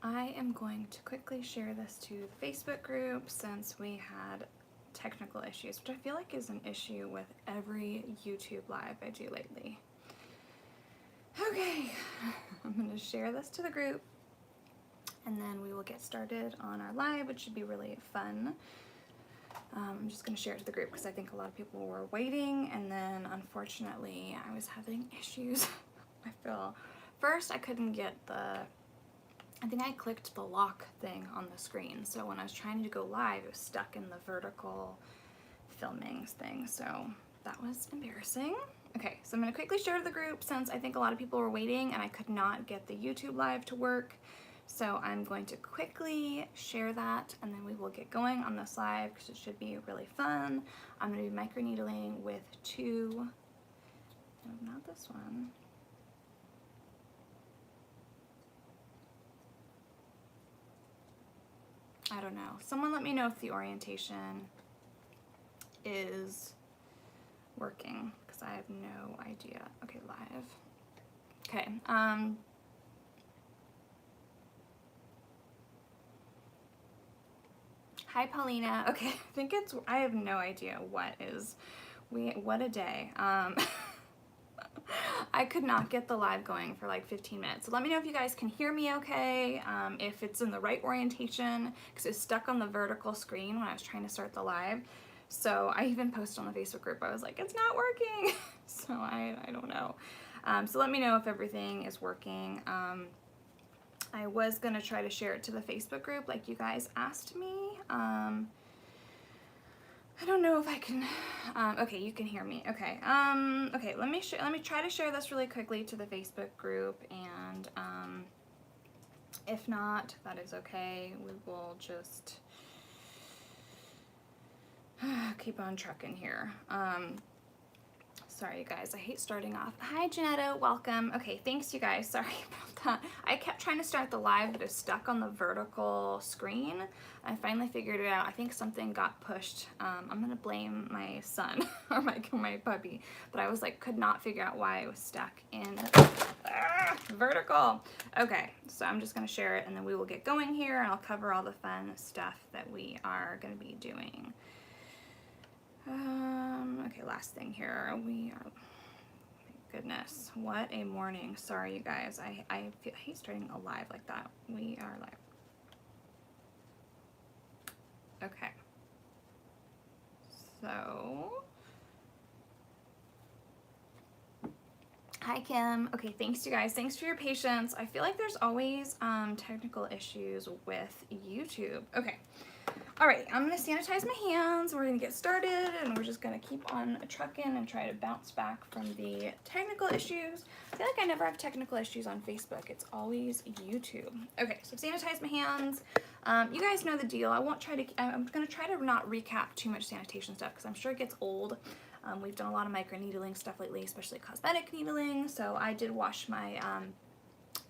I am going to quickly share this to the Facebook group since we had technical issues, which I feel like is an issue with every YouTube live I do lately. Okay, I'm going to share this to the group and then we will get started on our live, which should be really fun. I'm just going to share it to the group because I think a lot of people were waiting, and then unfortunately I was having issues. I feel first I couldn't get I think I clicked the lock thing on the screen, so when I was trying to go live it was stuck in the vertical filming thing, so that was embarrassing. Okay, so I'm going to quickly share to the group since I think a lot of people were waiting and I could not get the YouTube live to work. So I'm going to quickly share that and then we will get going on this live because it should be really fun. I'm going to be microneedling with no, not this one. I don't know. Someone let me know if the orientation is working because I have no idea. Okay, live. Okay, hi Paulina. Okay, I think I have no idea what a day. I could not get the live going for like 15 minutes. So let me know if you guys can hear me okay, if it's in the right orientation, because it's stuck on the vertical screen when I was trying to start the live. So I even posted on the Facebook group, I was like, it's not working. So I don't know. So let me know if everything is working. I was gonna try to share it to the Facebook group like you guys asked me. I don't know if I can, okay, you can hear me, okay. Okay, let me try to share this really quickly to the Facebook group, and if not, that is okay. We will just keep on trucking here. Sorry, you guys, I hate starting off. Hi, Janetta, welcome. Okay, thanks, you guys. Sorry about that. I kept trying to start the live, but it's stuck on the vertical screen. I finally figured it out. I think something got pushed. I'm gonna blame my son or my puppy, but I was like, could not figure out why it was stuck in vertical. Okay, so I'm just gonna share it, and then we will get going here, and I'll cover all the fun stuff that we are gonna be doing. Okay, last thing here. We are, goodness, what a morning. Sorry, you guys. I hate starting a live like that. We are live. Okay. So, hi, Kim. Okay, thanks, you guys. Thanks for your patience. I feel like there's always technical issues with YouTube. Okay. All right, I'm gonna sanitize my hands. We're gonna get started, and we're just gonna keep on trucking and try to bounce back from the technical issues. I feel like I never have technical issues on Facebook. It's always YouTube. Okay, so sanitize my hands. You guys know the deal. I'm gonna try to not recap too much sanitation stuff because I'm sure it gets old. We've done a lot of microneedling stuff lately, especially cosmetic needling. So I did wash my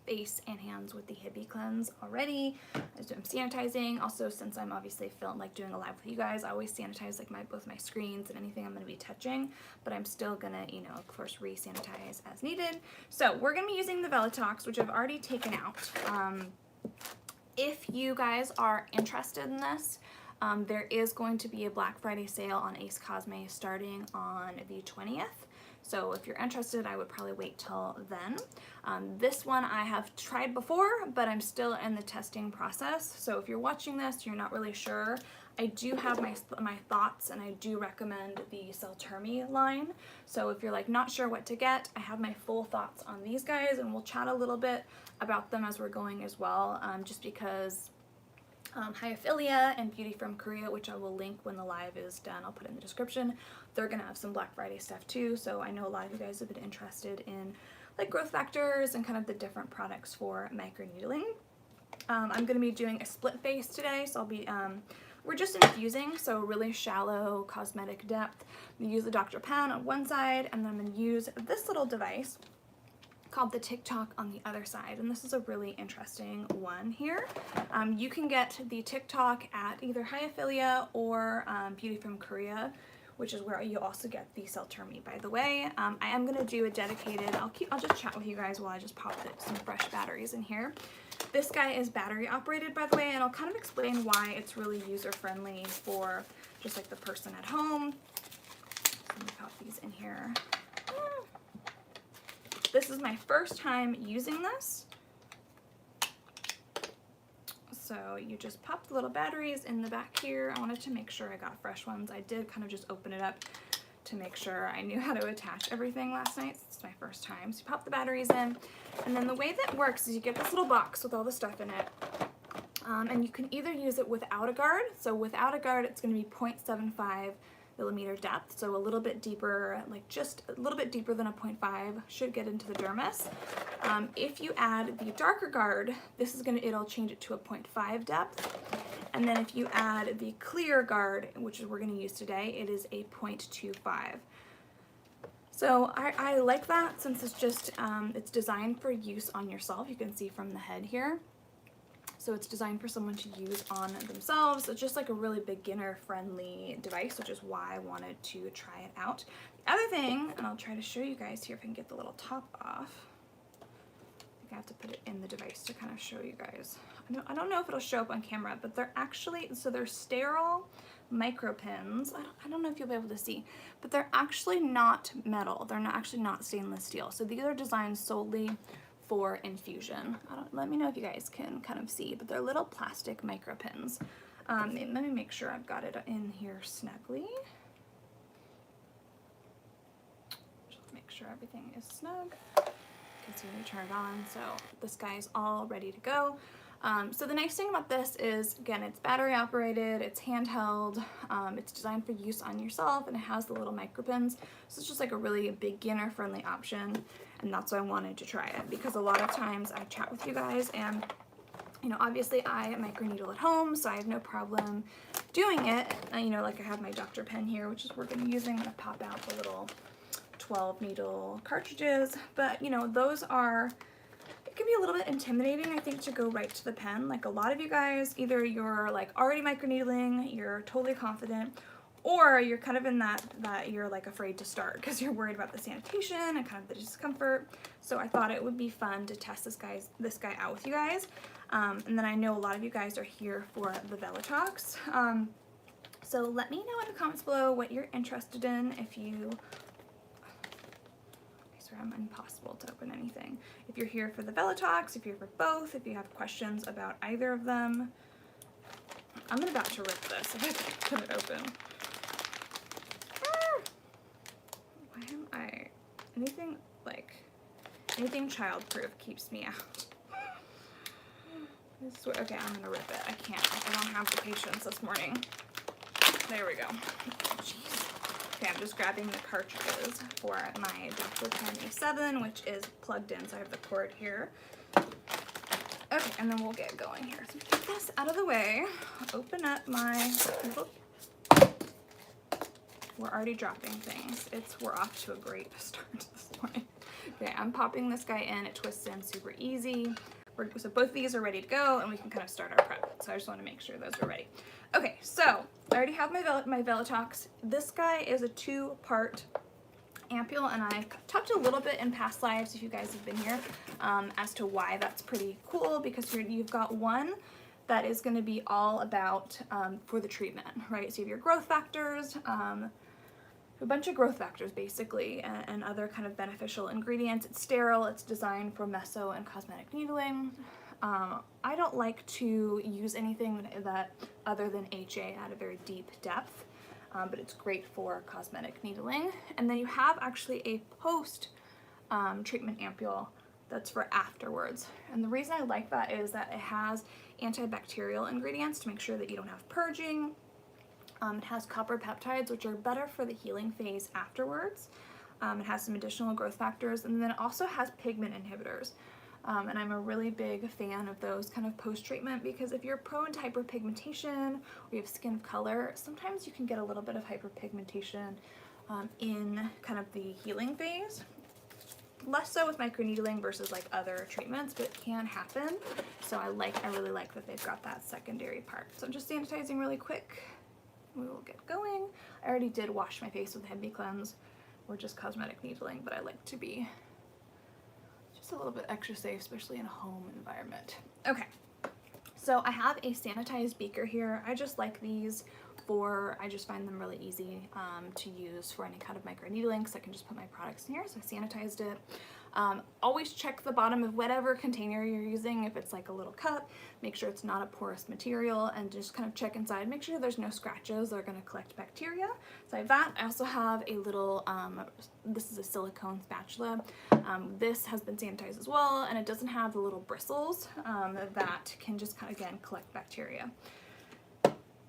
face and hands with the Hibby Cleanse already. I'm sanitizing. Also, since I'm obviously doing a live with you guys, I always sanitize like both my screens and anything I'm going to be touching, but I'm still gonna, you know, of course, re-sanitize as needed. So we're gonna be using the Velotox, which I've already taken out. If you guys are interested in this, there is going to be a Black Friday sale on Ace Cosm starting on the 20th. So if you're interested, I would probably wait till then. This one I have tried before, but I'm still in the testing process. So if you're watching this, you're not really sure, I do have my thoughts, and I do recommend the Selterme line. So if you're like not sure what to get, I have my full thoughts on these guys, and we'll chat a little bit about them as we're going as well, just because Hyophilia and Beauty from Korea, which I will link when the live is done, I'll put it in the description. They're gonna have some Black Friday stuff too, so I know a lot of you guys have been interested in like growth factors and kind of the different products for microneedling. I'm gonna be doing a split face today, so I'll be we're just infusing, so really shallow cosmetic depth. I'm gonna use the Dr. Pen on one side, and then I'm gonna use this little device called the Tock on the other side, and this is a really interesting one here. You can get the Tock at either Hyophilia or Beauty from Korea, which is where you also get the Celltermi, by the way. I am gonna do a dedicated, I'll just chat with you guys while I just pop some fresh batteries in here. This guy is battery operated, by the way, and I'll kind of explain why it's really user friendly for just like the person at home. So let me pop these in here. This is my first time using this. So you just pop the little batteries in the back here. I wanted to make sure I got fresh ones. I did kind of just open it up to make sure I knew how to attach everything last night. It's my first time. So you pop the batteries in, and then the way that works is you get this little box with all the stuff in it, and you can either use it without a guard. So without a guard, it's going to be 0.75 millimeter depth, so a little bit deeper, like just a little bit deeper than a 0.5, should get into the dermis. If you add the darker guard, this is it'll change it to a 0.5 depth. And then if you add the clear guard, which we're going to use today, it is a 0.25. So I like that since it's just, it's designed for use on yourself. You can see from the head here. So it's designed for someone to use on themselves. It's just like a really beginner-friendly device, which is why I wanted to try it out. The other thing, and I'll try to show you guys here if I can get the little top off. I think I have to put it in the device to kind of show you guys. I don't know if it'll show up on camera, but they're actually, so they're sterile micro pins. I don't know if you'll be able to see, but they're actually not metal. They're actually not stainless steel. So these are designed solely for infusion. Let me know if you guys can kind of see, but they're little plastic micro pins. Let me make sure I've got it in here snugly. Just make sure everything is snug. You can see when you turn it on. So this guy is all ready to go. So the nice thing about this is, again, it's battery operated, it's handheld, it's designed for use on yourself, and it has the little micro pins. So it's just like a really beginner friendly option, and that's why I wanted to try it, because a lot of times I chat with you guys and, you know, obviously I microneedle at home, so I have no problem doing it. You know, like I have my Dr. pen here, which is we're going to use. I'm going to pop out the little 12 needle cartridges, but you know, those are, it can be a little bit intimidating, I think, to go right to the pen. Like a lot of you guys, either you're like already microneedling, you're totally confident, or you're kind of in that you're like afraid to start because you're worried about the sanitation and kind of the discomfort. So I thought it would be fun to test this guy out with you guys. And then I know a lot of you guys are here for the Velotox. So let me know in the comments below what you're interested in. If you, I'm impossible to open anything. If you're here for the Velotox, if you're for both, if you have questions about either of them. I'm about to rip this if I can put it open. Why am I, anything childproof keeps me out. Okay, I'm gonna rip it. I can't, I don't have the patience this morning. There we go. Jeez. Okay, I'm just grabbing the cartridges for my Dr. Pen A7, which is plugged in, so I have the cord here. Okay, and then we'll get going here. So get this out of the way. Open up my little... We're already dropping things. We're off to a great start this morning. Okay, I'm popping this guy in. It twists in super easy. So both of these are ready to go, and we can kind of start our prep. So I just want to make sure those are ready. Okay, so I already have my Velotox. This guy is a 2-part ampule, and I talked a little bit in past lives, if you guys have been here, as to why that's pretty cool, because you've got one that is going to be all about for the treatment, right? So you have your growth factors, a bunch of growth factors basically, and other kind of beneficial ingredients. It's sterile, it's designed for meso and cosmetic needling. I don't like to use anything that other than HA at a very deep depth, but it's great for cosmetic needling. And then you have actually a post treatment ampule that's for afterwards. And the reason I like that is that it has antibacterial ingredients to make sure that you don't have purging. It has copper peptides, which are better for the healing phase afterwards. It has some additional growth factors, and then it also has pigment inhibitors. And I'm a really big fan of those kind of post-treatment, because if you're prone to hyperpigmentation or you have skin of color, sometimes you can get a little bit of hyperpigmentation in kind of the healing phase. Less so with microneedling versus like other treatments, but it can happen. So I really like that they've got that secondary part. So I'm just sanitizing really quick. We will get going. I already did wash my face with Heavy Cleanse or just cosmetic needling, but I like to be just a little bit extra safe, especially in a home environment. Okay, so I have a sanitized beaker here. I just like these I just find them really easy to use for any kind of microneedling, because I can just put my products in here. So I sanitized it. Always check the bottom of whatever container you're using. If it's like a little cup, make sure it's not a porous material, and just kind of check inside. Make sure there's no scratches that are going to collect bacteria. So I have that. I also have a little, this is a silicone spatula. This has been sanitized as well, and it doesn't have the little bristles that can just kind of, again, collect bacteria.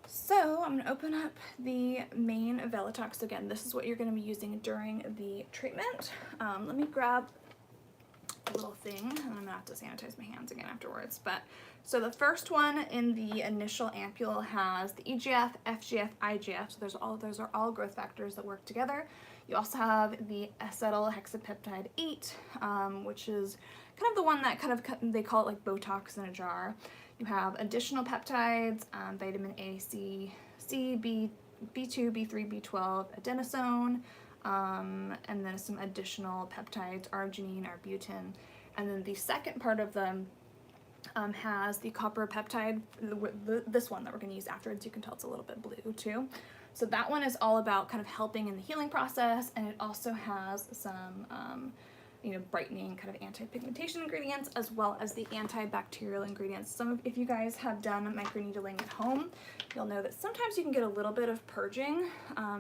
So I'm going to open up the main Velotox. Again, this is what you're going to be using during the treatment. Let me grab a little thing, and I'm going to have to sanitize my hands again afterwards. But so the first one in the initial ampoule has the EGF, FGF, IGF. So those are all growth factors that work together. You also have the acetylhexapeptide 8, which is kind of the one that they call it like Botox in a jar. You have additional peptides, vitamin A, C, B, B2, B3, B12, adenosine, and then some additional peptides, arginine, arbutin. And then the second part of them has the copper peptide, this one that we're going to use afterwards. You can tell it's a little bit blue too. So that one is all about kind of helping in the healing process, and it also has some brightening kind of anti-pigmentation ingredients, as well as the antibacterial ingredients. If you guys have done microneedling at home, you'll know that sometimes you can get a little bit of purging.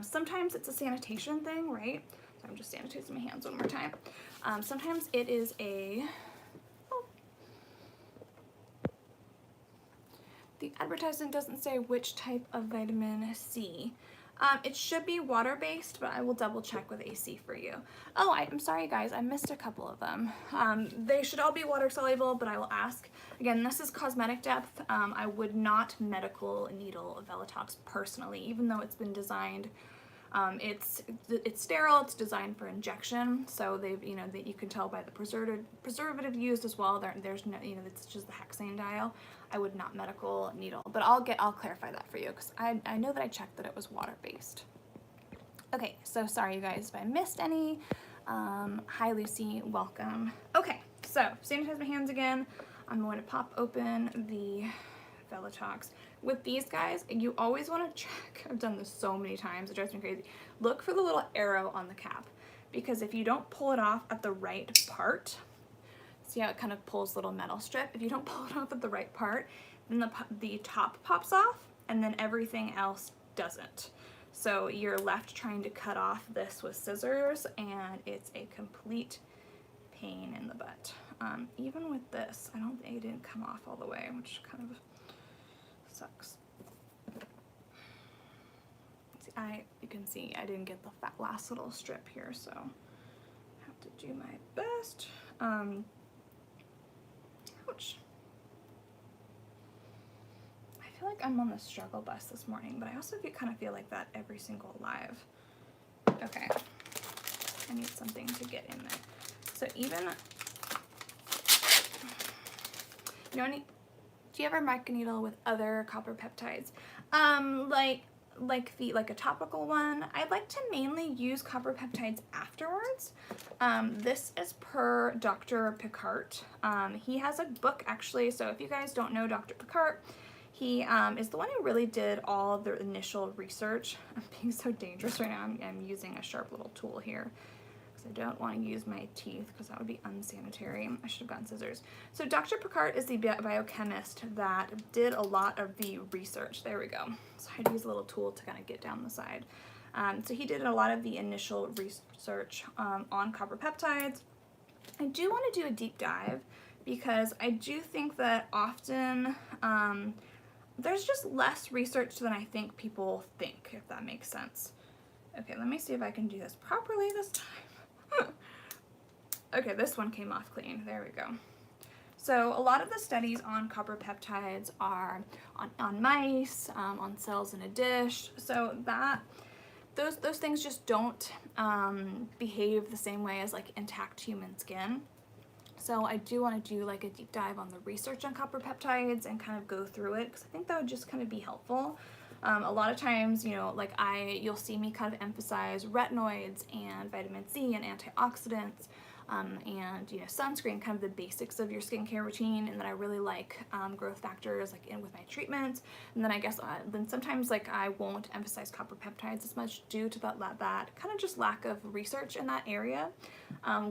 Sometimes it's a sanitation thing, right? So I'm just sanitizing my hands one more time. Sometimes it is the advertisement doesn't say which type of vitamin C. It should be water-based, but I will double check with AC for you. Oh, I'm sorry guys, I missed a couple of them. They should all be water-soluble, but I will ask. Again, this is cosmetic depth. I would not medical needle Velotox personally, even though it's been designed. It's sterile, it's designed for injection, so they've, that you can tell by the preservative used as well. There's no, it's just the hexane dial. I would not medical needle, but I'll clarify that for you, because I know that I checked that it was water-based. Okay, so sorry you guys if I missed any. Hi Lucy, welcome. Okay, so sanitize my hands again. I'm going to pop open the Velotox. With these guys, you always want to check. I've done this so many times, it drives me crazy. Look for the little arrow on the cap, because if you don't pull it off at the right part, see how it kind of pulls little metal strip? If you don't pull it off at the right part, then the top pops off, and then everything else doesn't. So you're left trying to cut off this with scissors, and it's a complete pain in the butt. Even with this, I don't think it didn't come off all the way, which kind of sucks. See, you can see I didn't get the last little strip here, so I have to do my best. Ouch. I feel like I'm on the struggle bus this morning, but I also kind of feel like that every single live. Okay, I need something to get in there. So even, do you ever microneedle with other copper peptides? Like a topical one. I like to mainly use copper peptides afterwards. This is per Dr. Picard. He has a book actually, so if you guys don't know Dr. Picard, he is the one who really did all the initial research. I'm being so dangerous right now. I'm using a sharp little tool here, because I don't want to use my teeth, because that would be unsanitary. I should have gotten scissors. So Dr. Picard is the biochemist that did a lot of the research. There we go. So I had to use a little tool to kind of get down the side. So he did a lot of the initial research on copper peptides. I do want to do a deep dive, because I do think that often there's just less research than I think people think, if that makes sense. Okay, let me see if I can do this properly this time. Okay, this one came off clean. There we go. So a lot of the studies on copper peptides are on mice, on cells in a dish. So those things just don't behave the same way as like intact human skin. So I do want to do like a deep dive on the research on copper peptides and kind of go through it, because I think that would just kind of be helpful. A lot of times, you'll see me kind of emphasize retinoids and vitamin C and antioxidants. and you know, sunscreen, kind of the basics of your skincare routine. And then I really like growth factors like in with my treatments. And then I guess then sometimes like I won't emphasize copper peptides as much due to that kind of just lack of research in that area.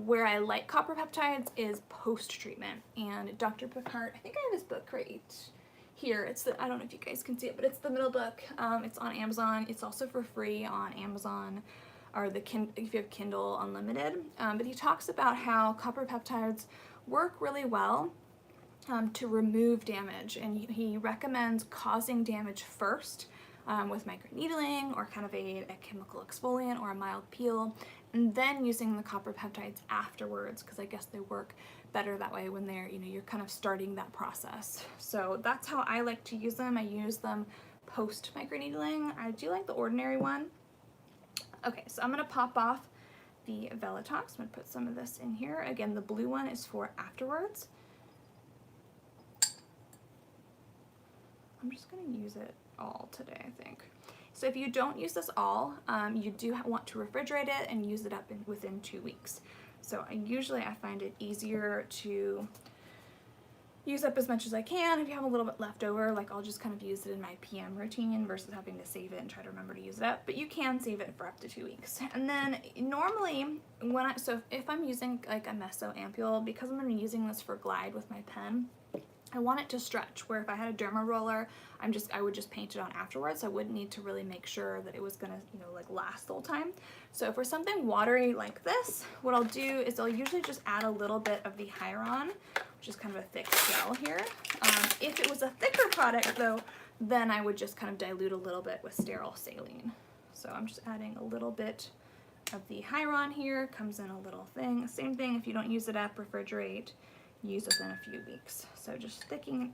Where I like copper peptides is post-treatment. And Dr. Picard, I think I have his book right here. It's the, I don't know if you guys can see it, but it's the middle book. It's on Amazon. It's also for free on Amazon, or if you have Kindle Unlimited. But he talks about how copper peptides work really well to remove damage, and he recommends causing damage first with microneedling or kind of a chemical exfoliant or a mild peel, and then using the copper peptides afterwards, because I guess they work better that way when they're, you know, you're kind of starting that process. So that's how I like to use them. I use them post microneedling. I do like the ordinary one. Okay, so I'm gonna pop off the Velotox. I'm gonna put some of this in here. Again, the blue one is for afterwards. I'm just gonna use it all today, I think. So if you don't use this all, you do want to refrigerate it and use it up within 2 weeks. So I find it easier to use up as much as I can. If you have a little bit left over, like I'll just kind of use it in my PM routine versus having to save it and try to remember to use it up. But you can save it for up to 2 weeks. And then normally so if I'm using like a meso ampule, because I'm going to be using this for glide with my pen, I want it to stretch, where if I had a derma roller, I would just paint it on afterwards. So I wouldn't need to really make sure that it was gonna, you know, like last the whole time. So for something watery like this, what I'll do is I'll usually just add a little bit of the Hyaron, which is kind of a thick gel here. If it was a thicker product though, then I would just kind of dilute a little bit with sterile saline. So I'm just adding a little bit of the Hyaron here, comes in a little thing. Same thing, if you don't use it up, refrigerate, use within a few weeks. So just thickening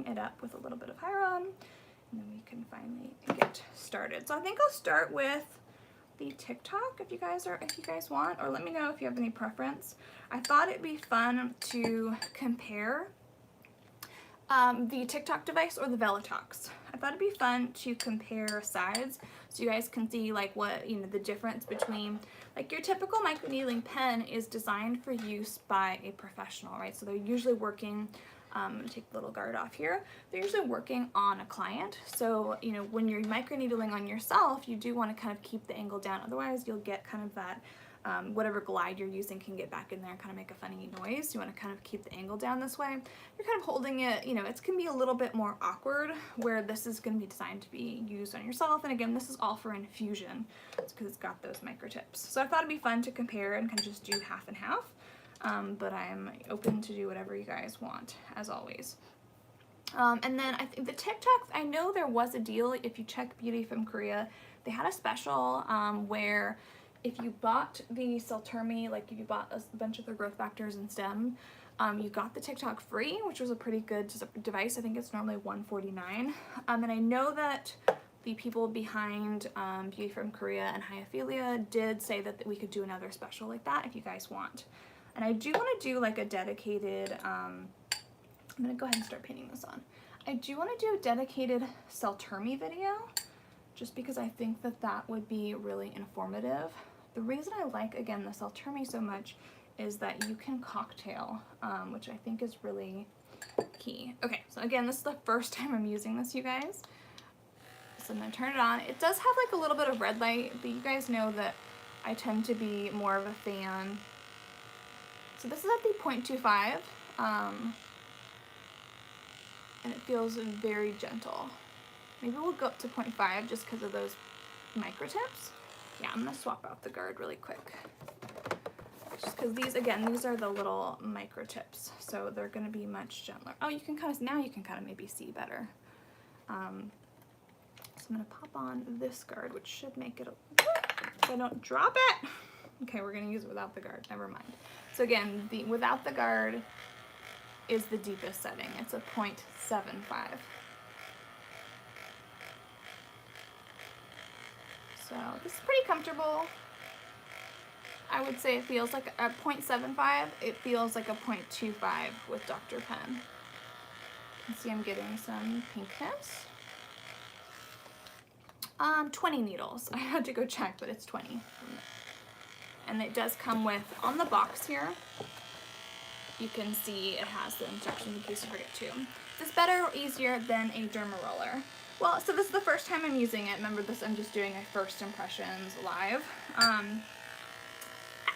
it up with a little bit of Hyaron, and then we can finally get started. So I think I'll start with the TikTok if you guys want, or let me know if you have any preference. I thought it'd be fun to compare the TikTok device or the Velotox. I thought it'd be fun to compare sides so you guys can see like what, you know, the difference between, like your typical microneedling pen is designed for use by a professional, right? So they're usually working, I'm gonna take the little guard off here. They're usually working on a client. So, you know, when you're microneedling on yourself, you do want to kind of keep the angle down. Otherwise you'll get kind of that, whatever glide you're using can get back in there and kind of make a funny noise. You want to kind of keep the angle down this way. You're kind of holding it, you know, it can be a little bit more awkward, where this is going to be designed to be used on yourself. And again, this is all for infusion. It's because it's got those micro tips. So I thought it'd be fun to compare and kind of just do half and half. But I'm open to do whatever you guys want, as always. And then I think the TikToks, I know there was a deal. If you check Beauty from Korea, they had a special where if you bought the Selterme, like if you bought a bunch of the growth factors and stem, you got the TikTok free, which was a pretty good device. I think it's normally $149. And I know that the people behind Beauty from Korea and Hyophilia did say that we could do another special like that if you guys want. And I do want to do like a dedicated, I'm going to go ahead and start painting this on. I do want to do a dedicated Celltermi video, just because I think that that would be really informative. The reason I like, again, the Celltermi so much is that you can cocktail, which I think is really key. Okay, so again, this is the first time I'm using this, you guys. So I'm gonna turn it on. It does have like a little bit of red light, but you guys know that I tend to be more of a fan. So this is at the 0.25, and it feels very gentle. Maybe we'll go up to 0.5 just because of those micro tips. Yeah, I'm gonna swap out the guard really quick. Just because these are the little micro tips, so they're gonna be much gentler. Oh, you can kind of maybe see better. So I'm gonna pop on this guard, which should make it, so I don't drop it. Okay, we're gonna use it without the guard, never mind. So again, the without the guard is the deepest setting. It's a 0.75. So this is pretty comfortable. I would say it feels like a 0.75. It feels like a 0.25 with Dr. Pen. You can see I'm getting some pinkness. 20 needles. I had to go check, but it's 20. And it does come with, on the box here, you can see it has the instructions in case you forget to. Is this better or easier than a derma roller? Well, so this is the first time I'm using it. Remember this, I'm just doing a first impressions live.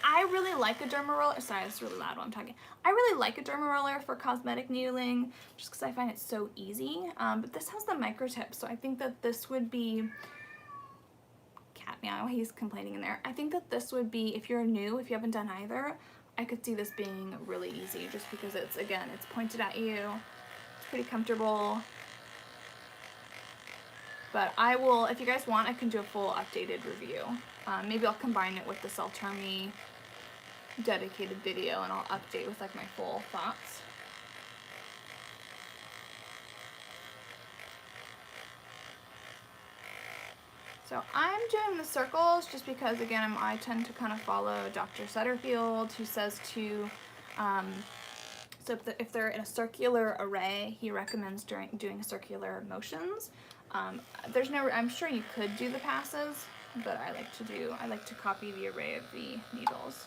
I really like a derma roller. Sorry, it's really loud while I'm talking. I really like a derma roller for cosmetic needling just because I find it so easy. But this has the micro tip, so I think that this would be, cat meow, he's complaining in there. I think that this would be, if you're new, if you haven't done either, I could see this being really easy just because it's, again, it's pointed at you. It's pretty comfortable. But I will, if you guys want, I can do a full updated review. Maybe I'll combine it with the Celltermi dedicated video and I'll update with like my full thoughts. So I'm doing the circles just because, again, I tend to kind of follow Dr. Setterfield, who says to, so if they're in a circular array, he recommends doing circular motions. There's no, I'm sure you could do the passes, but I like to copy the array of the needles.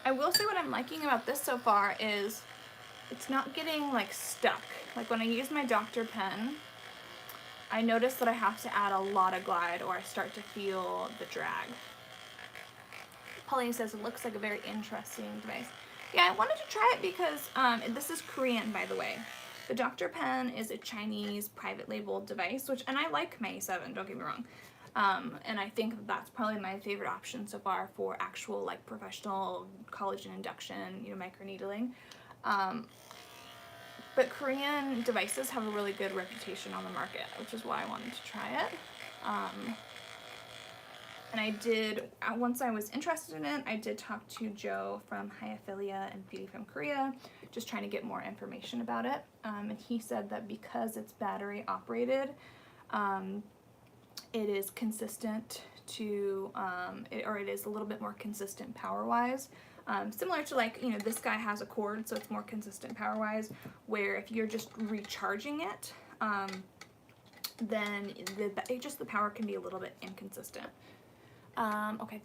I will say what I'm liking about this so far is it's not getting like stuck. Like when I use my Dr. pen, I notice that I have to add a lot of glide or I start to feel the drag. Pauline says it looks like a very interesting device. Yeah, I wanted to try it because this is Korean, by the way. The Dr. Pen is a Chinese private label device, and I like my A7, don't get me wrong. And I think that's probably my favorite option so far for actual like professional collagen induction, microneedling. But Korean devices have a really good reputation on the market, which is why I wanted to try it. And I did, once I was interested in it, I did talk to Joe from Hyophilia and Beauty from Korea, just trying to get more information about it. And he said that because it's battery operated, it is consistent to, it is a little bit more consistent power-wise. Similar to like, this guy has a cord, so it's more consistent power-wise, where if you're just recharging it, then the power can be a little bit inconsistent. Okay,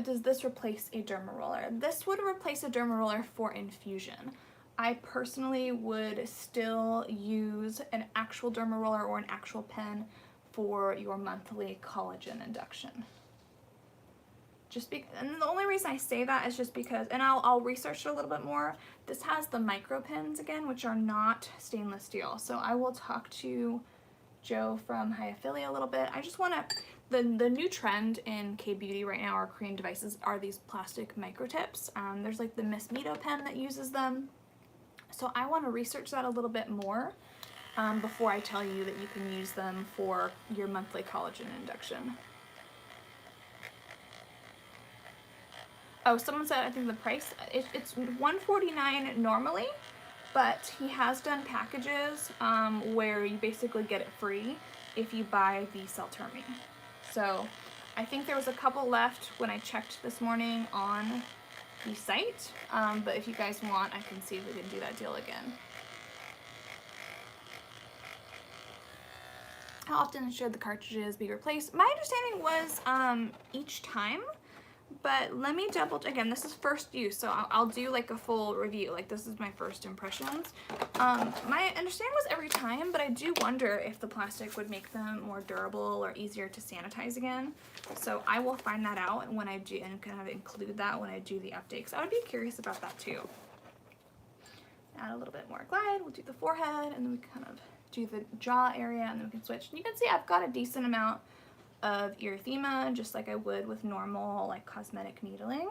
does this replace a derma roller? This would replace a derma roller for infusion. I personally would still use an actual derma roller or an actual pen for your monthly collagen induction. And the only reason I say that is just because, and I'll research it a little bit more, this has the micro pins again, which are not stainless steel. So I will talk to Joe from Hyophilia a little bit. I just want to, the new trend in K-beauty right now, or Korean devices, are these plastic micro tips. There's like the Miss Mito pen that uses them. So I want to research that a little bit more before I tell you that you can use them for your monthly collagen induction. Oh, someone said, I think the price, it's $149 normally, but he has done packages where you basically get it free if you buy the Selterme. So I think there was a couple left when I checked this morning on the site, but if you guys want, I can see if we can do that deal again. How often should the cartridges be replaced? My understanding was each time. But let me double, again, this is first use, so I'll do like a full review. Like this is my first impressions. My understanding was every time, but I do wonder if the plastic would make them more durable or easier to sanitize again. So I will find that out when I do, and kind of include that when I do the update. So I would be curious about that too. Add a little bit more glide, we'll do the forehead, and then we kind of do the jaw area, and then we can switch. And you can see I've got a decent amount of erythema, just like I would with normal like cosmetic needling.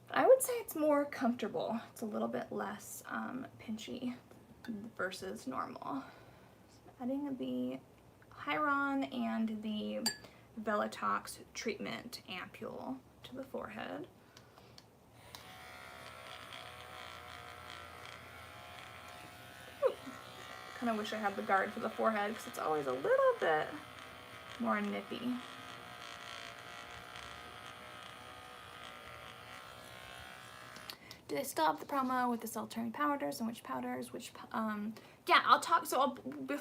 But I would say it's more comfortable. It's a little bit less pinchy versus normal. So adding the Hyron and the Velotox treatment ampule to the forehead. Kind of wish I had the guard for the forehead because it's always a little bit more nippy. Do they still have the promo with the Celltermi powders and which powders, yeah, I'll talk, so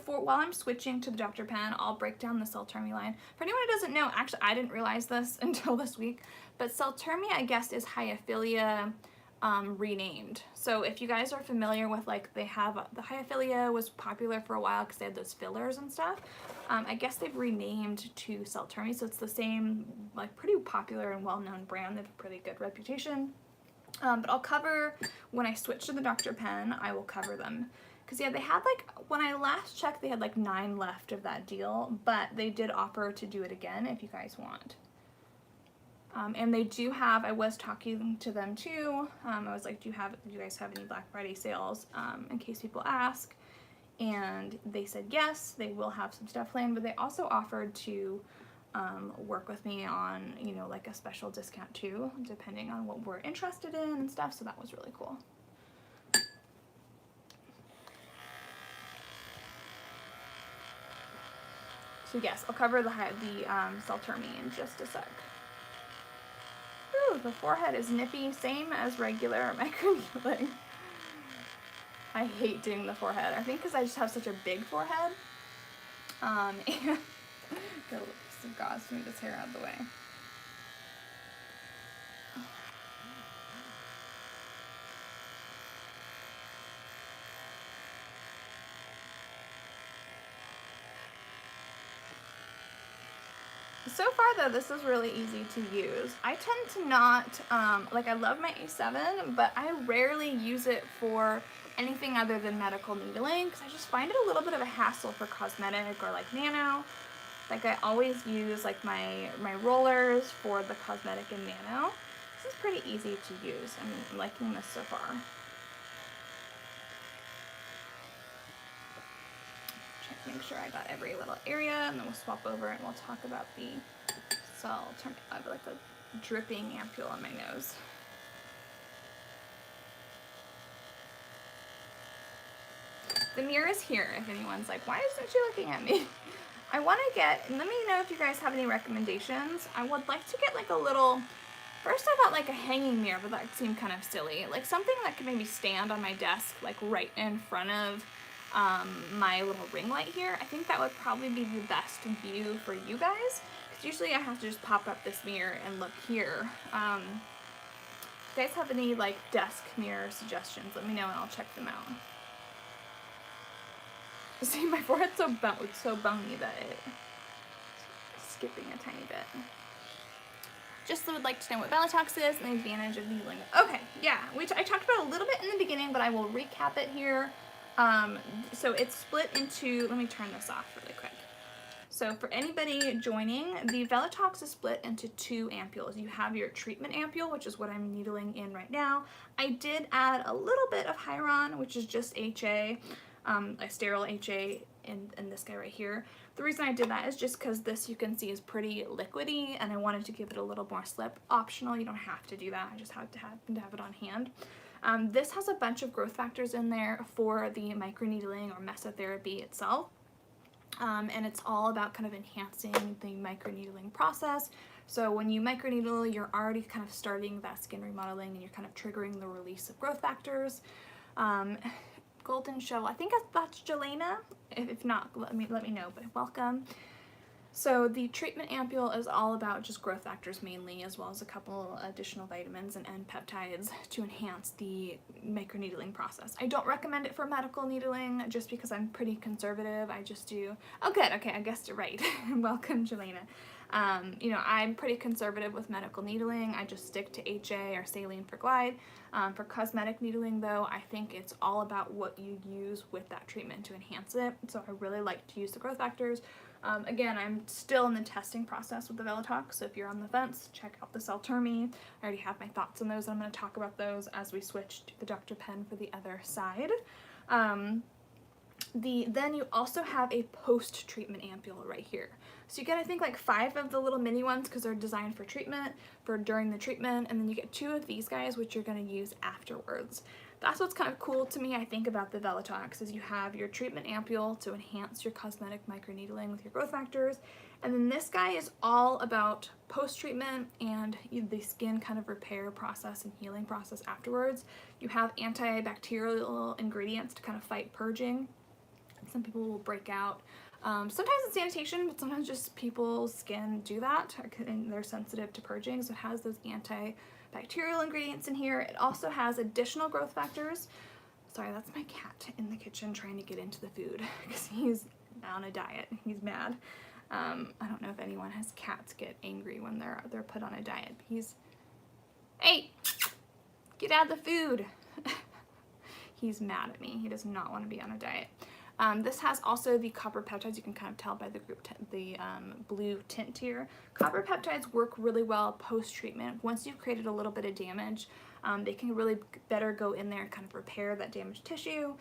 while I'm switching to the Dr. Pen, I'll break down the Celltermi line. For anyone who doesn't know, actually, I didn't realize this until this week, but Celltermi, I guess, is Hyophilia renamed. So if you guys are familiar with, like, they have, the Hyophilia was popular for a while because they had those fillers and stuff. I guess they've renamed to Celltermi, so it's the same, like, pretty popular and well-known brand. They have a pretty good reputation. But I'll cover, when I switch to the Dr. Pen, I will cover them. Because, yeah, they had, like, when I last checked, they had, like, 9 left of that deal, but they did offer to do it again if you guys want. And they do have, I was talking to them, too. I was like, do you guys have any Black Friday sales, in case people ask? And they said yes, they will have some stuff planned, but they also offered to work with me on, you know, like a special discount, too, depending on what we're interested in and stuff, so that was really cool. So yes, I'll cover the Selterme in just a sec. Ooh, the forehead is nippy, same as regular microneedling. I hate doing the forehead. I think because I just have such a big forehead. And got a little piece of gauze to move this hair out of the way. So far though, this is really easy to use. I tend to not, like I love my A7, but I rarely use it for anything other than medical needling because I just find it a little bit of a hassle for cosmetic or like nano. Like I always use like my rollers for the cosmetic and nano. This is pretty easy to use. I'm liking this so far. Make sure I got every little area, and then we'll swap over and we'll talk about the Selterme. I have like a dripping ampule on my nose. The mirror is here if anyone's like, why isn't she looking at me? I want to get, and let me know if you guys have any recommendations. I would like to get like a little, first I thought like a hanging mirror, but that seemed kind of silly. Like something that could maybe stand on my desk, like right in front of my little ring light here. I think that would probably be the best view for you guys, because usually I have to just pop up this mirror and look here. If you guys have any like desk mirror suggestions, let me know and I'll check them out. See, my forehead's so bony that it's skipping a tiny bit. Just would like to know what Velotox is and the advantage of needling. Okay, yeah, I talked about a little bit in the beginning, but I will recap it here. So it's split into, let me turn this off really quick. So for anybody joining, the Velotox is split into 2 ampules. You have your treatment ampule, which is what I'm needling in right now. I did add a little bit of Hyaron, which is just HA, a sterile HA in this guy right here. The reason I did that is just because this, you can see, is pretty liquidy, and I wanted to give it a little more slip. Optional, you don't have to do that. I just happen to have it on hand. This has a bunch of growth factors in there for the microneedling or mesotherapy itself. And it's all about kind of enhancing the microneedling process. So when you microneedle, you're already kind of starting that skin remodeling and you're kind of triggering the release of growth factors. Golden Shovel, I think that's Jelena. If not, let me know, but welcome. So the treatment ampule is all about just growth factors mainly, as well as a couple additional vitamins and peptides to enhance the microneedling process. I don't recommend it for medical needling just because I'm pretty conservative. I just do, oh good, okay, I guessed it right. Welcome, Jelena. You know, I'm pretty conservative with medical needling. I just stick to HA or saline for glide. For cosmetic needling though, I think it's all about what you use with that treatment to enhance it. So I really like to use the growth factors. Again, I'm still in the testing process with the Velotox, so if you're on the fence, check out the Celltermi. I already have my thoughts on those, and I'm going to talk about those as we switch to the Dr. Pen for the other side. Then you also have a post-treatment ampule right here. So you get, I think, like 5 of the little mini ones because they're designed for treatment, for during the treatment, and then you get 2 of these guys, which you're going to use afterwards. that's what's kind of cool to me, I think, about the Velotox is you have your treatment ampule to enhance your cosmetic microneedling with your growth factors, and then this guy is all about post-treatment and the skin kind of repair process and healing process afterwards. You have antibacterial ingredients to kind of fight purging. Some people will break out. Sometimes it's sanitation, but sometimes just people's skin do that and they're sensitive to purging, so it has those antibacterial ingredients in here. It also has additional growth factors. Sorry, that's my cat in the kitchen trying to get into the food because he's on a diet. He's mad. I don't know if anyone has cats get angry when they're put on a diet. Hey, get out of the food. He's mad at me. He does not want to be on a diet. This has also the copper peptides. You can kind of tell by the blue tint here. Copper peptides work really well post-treatment. Once you've created a little bit of damage, they can really better go in there and kind of repair that damaged tissue.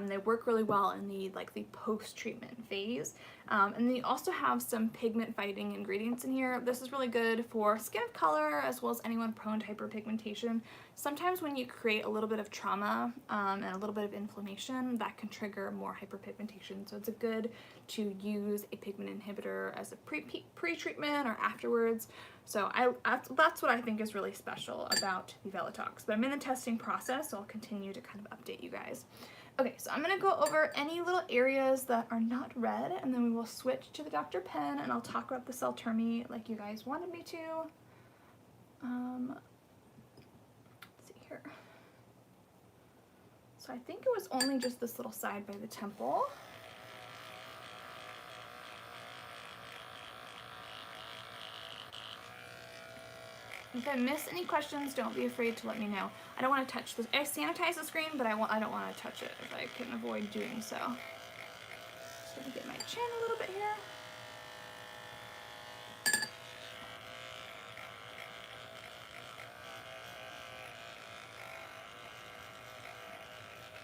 They work really well in the post-treatment phase. And then you also have some pigment fighting ingredients in here. This is really good for skin of color as well as anyone prone to hyperpigmentation. Sometimes when you create a little bit of trauma and a little bit of inflammation, that can trigger more hyperpigmentation. So it's good to use a pigment inhibitor as a pre-treatment or afterwards. So that's what I think is really special about the Velotox. But I'm in the testing process, so I'll continue to kind of update you guys. Okay, so I'm gonna go over any little areas that are not red, and then we will switch to the Dr. Pen, and I'll talk about the Celltermi like you guys wanted me to. Let's see here. So I think it was only just this little side by the temple. If I miss any questions, don't be afraid to let me know. I don't want to touch this. I sanitize the screen, but I don't want to touch it if I can avoid doing so. Just gonna get my chin a little bit here.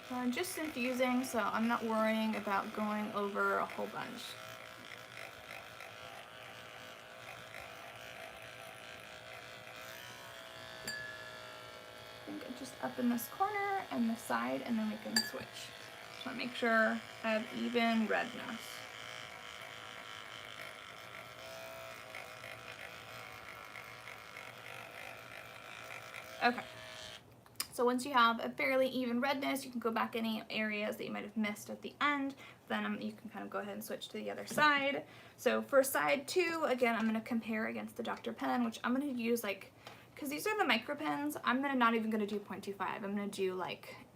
So I'm just infusing, so I'm not worrying about going over a whole bunch. Just up in this corner and this side, and then we can switch. Just want to make sure I have even redness. Okay. So once you have a fairly even redness, you can go back any areas that you might have missed at the end. Then you can kind of go ahead and switch to the other side. So for side 2, again, I'm going to compare against the Dr. Pen, which I'm going to use because these are the micro pens, I'm not even going to do 0.25. I'm going to do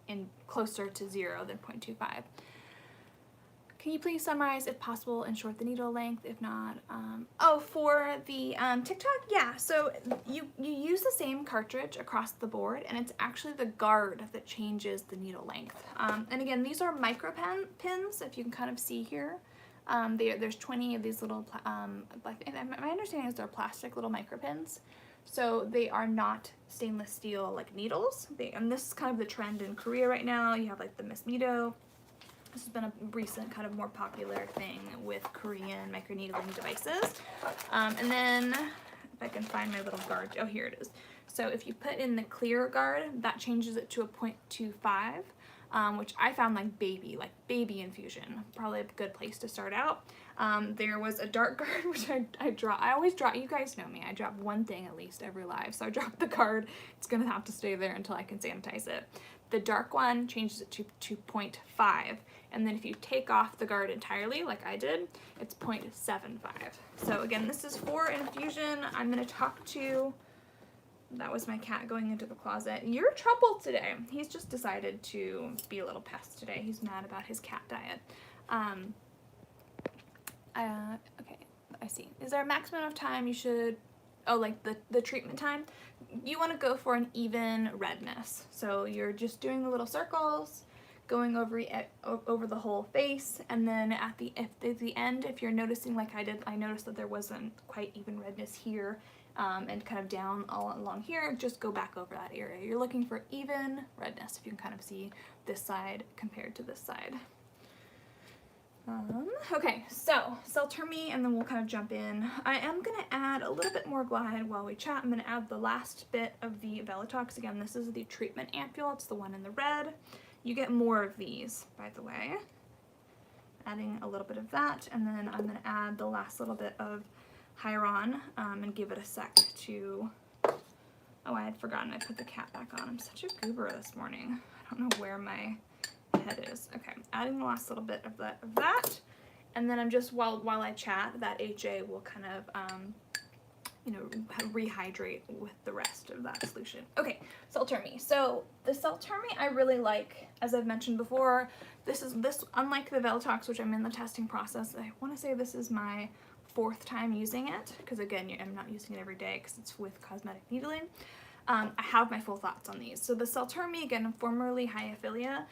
in closer to 0 than 0.25. Can you please summarize, if possible, and short the needle length? If not, for the TikTok, yeah. So you use the same cartridge across the board, and it's actually the guard that changes the needle length. And again, these are micro pins, if you can kind of see here. There's 20 of these little, my understanding is they're plastic little micro pins. So they are not stainless steel needles. And this is kind of the trend in Korea right now. You have the Miss Mito. This has been a recent kind of more popular thing with Korean microneedling devices. And then if I can find my little guard, oh, here it is. So if you put in the clear guard, that changes it to a 0.25, which I found baby infusion, probably a good place to start out. There was a dark guard, which I always drop, you guys know me, I drop one thing at least every live, so I dropped the guard. It's gonna have to stay there until I can sanitize it. The dark one changes it to 0.5, and then if you take off the guard entirely, like I did, it's 0.75. So again, this is for infusion. I'm gonna talk to, that was my cat going into the closet. You're trouble today. He's just decided to be a little pest today. He's mad about his cat diet. Okay, I see. Is there a maximum of time you should, the treatment time? You want to go for an even redness. So you're just doing the little circles, going over the whole face, and then at the end, if you're noticing like I did, I noticed that there wasn't quite even redness here, and kind of down all along here, just go back over that area. You're looking for even redness, if you can kind of see this side compared to this side. Okay, so Celltermi, and then we'll kind of jump in. I am going to add a little bit more glide while we chat. I'm going to add the last bit of the Velotox. Again, this is the treatment ampule. It's the one in the red. You get more of these, by the way. Adding a little bit of that, and then I'm going to add the last little bit of Hyaron and give it a sec to... Oh, I had forgotten I put the cap back on. I'm such a goober this morning. I don't know where my head is. Okay, adding the last little bit of that, and then I'm just, while I chat, that HA will kind of you know, rehydrate with the rest of that solution. Okay, Celltermi. So the Celltermi I really like, as I've mentioned before. This unlike the Velotox, which I'm in the testing process. I want to say this is my 4th time using it, because again, I'm not using it every day because it's with cosmetic needling. I have my full thoughts on these. So the Celltermi, again, formerly Hyophilia,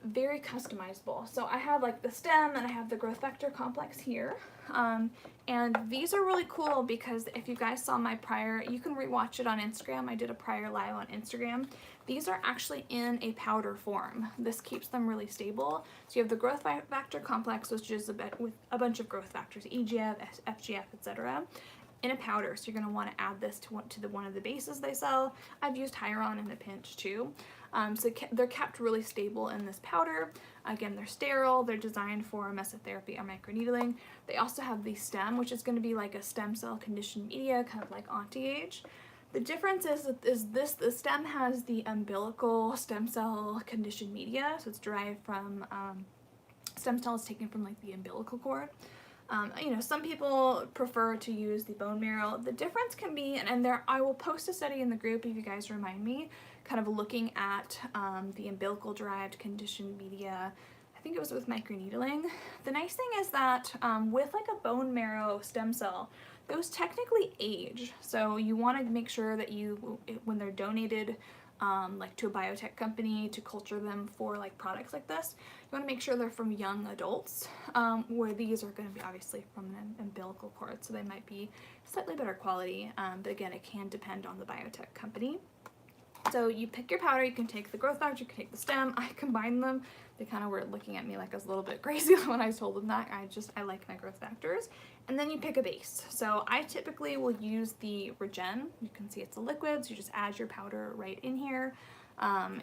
very customizable. So I have like the stem and I have the growth vector complex here. And these are really cool because if you guys saw my prior, you can rewatch it on Instagram. I did a prior live on Instagram. These are actually in a powder form. This keeps them really stable. So you have the growth factor complex, which is with a bunch of growth factors, EGF, FGF, etc., in a powder. So you're going to want to add this to one of the bases they sell. I've used Hyaron in a pinch too. So they're kept really stable in this powder. Again, they're sterile. They're designed for mesotherapy or microneedling. They also have the stem, which is going to be like a stem cell conditioned media, kind of like anti-age. The difference is the stem has the umbilical stem cell conditioned media, so it's derived from stem cells taken from like the umbilical cord. You know, some people prefer to use the bone marrow. The difference can be, and there I will post a study in the group if you guys remind me, kind of looking at the umbilical derived conditioned media. I think it was with microneedling. The nice thing is that with like a bone marrow stem cell, those technically age. So you want to make sure that when they're donated like to a biotech company to culture them for like products like this, you want to make sure they're from young adults, where these are going to be obviously from an umbilical cord, so they might be slightly better quality, but again, it can depend on the biotech company. So you pick your powder, you can take the growth factor, you can take the stem. I combine them. They kind of were looking at me like I was a little bit crazy when I told them that. I like my growth factors. And then you pick a base. So I typically will use the Regen. You can see it's a liquid, so you just add your powder right in here.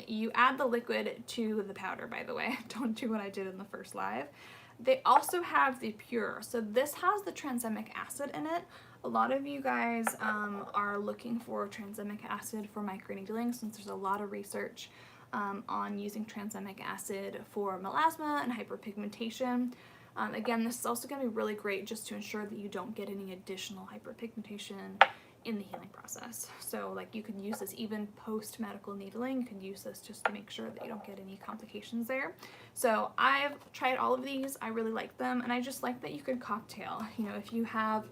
You add the liquid to the powder, by the way. Don't do what I did in the first live. They also have the Pure. So this has the tranexamic acid in it. A lot of you guys are looking for tranexamic acid for microneedling, since there's a lot of research on using tranexamic acid for melasma and hyperpigmentation. Again, this is also going to be really great just to ensure that you don't get any additional hyperpigmentation in the healing process. So like you can use this even post-medical needling. You can use this just to make sure that you don't get any complications there. So I've tried all of these. I really like them, and I just like that you can cocktail. You know, if you have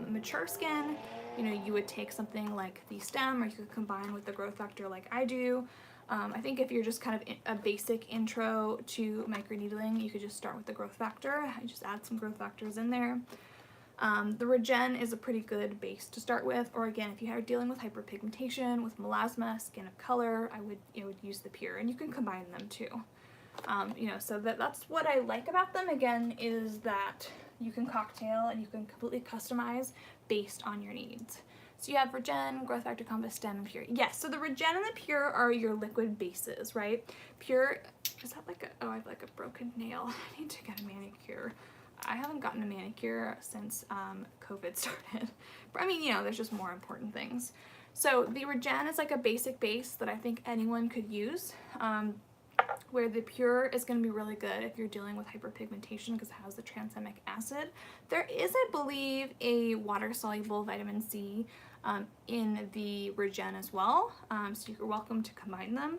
mature skin, you know, you would take something like the stem, or you could combine with the growth factor like I do. I think if you're just kind of a basic intro to microneedling, you could just start with the growth factor. I just add some growth factors in there. The Regen is a pretty good base to start with, or again, if you are dealing with hyperpigmentation, with melasma, skin of color, I would use the Pure, and you can combine them too. You know, so that's what I like about them, again, is that you can cocktail and you can completely customize based on your needs. So you have Regen, growth factor, compass, stem, and Pure. Yes, so the Regen and the Pure are your liquid bases, right? Pure, is that like a, oh, I have like a broken nail. I need to get a manicure. I haven't gotten a manicure since COVID started. But I mean, you know, there's just more important things. So the Regen is like a basic base that I think anyone could use. Where the Pure is going to be really good if you're dealing with hyperpigmentation because it has the tranexamic acid. There is, I believe, a water-soluble vitamin C in the Regen as well, so you're welcome to combine them.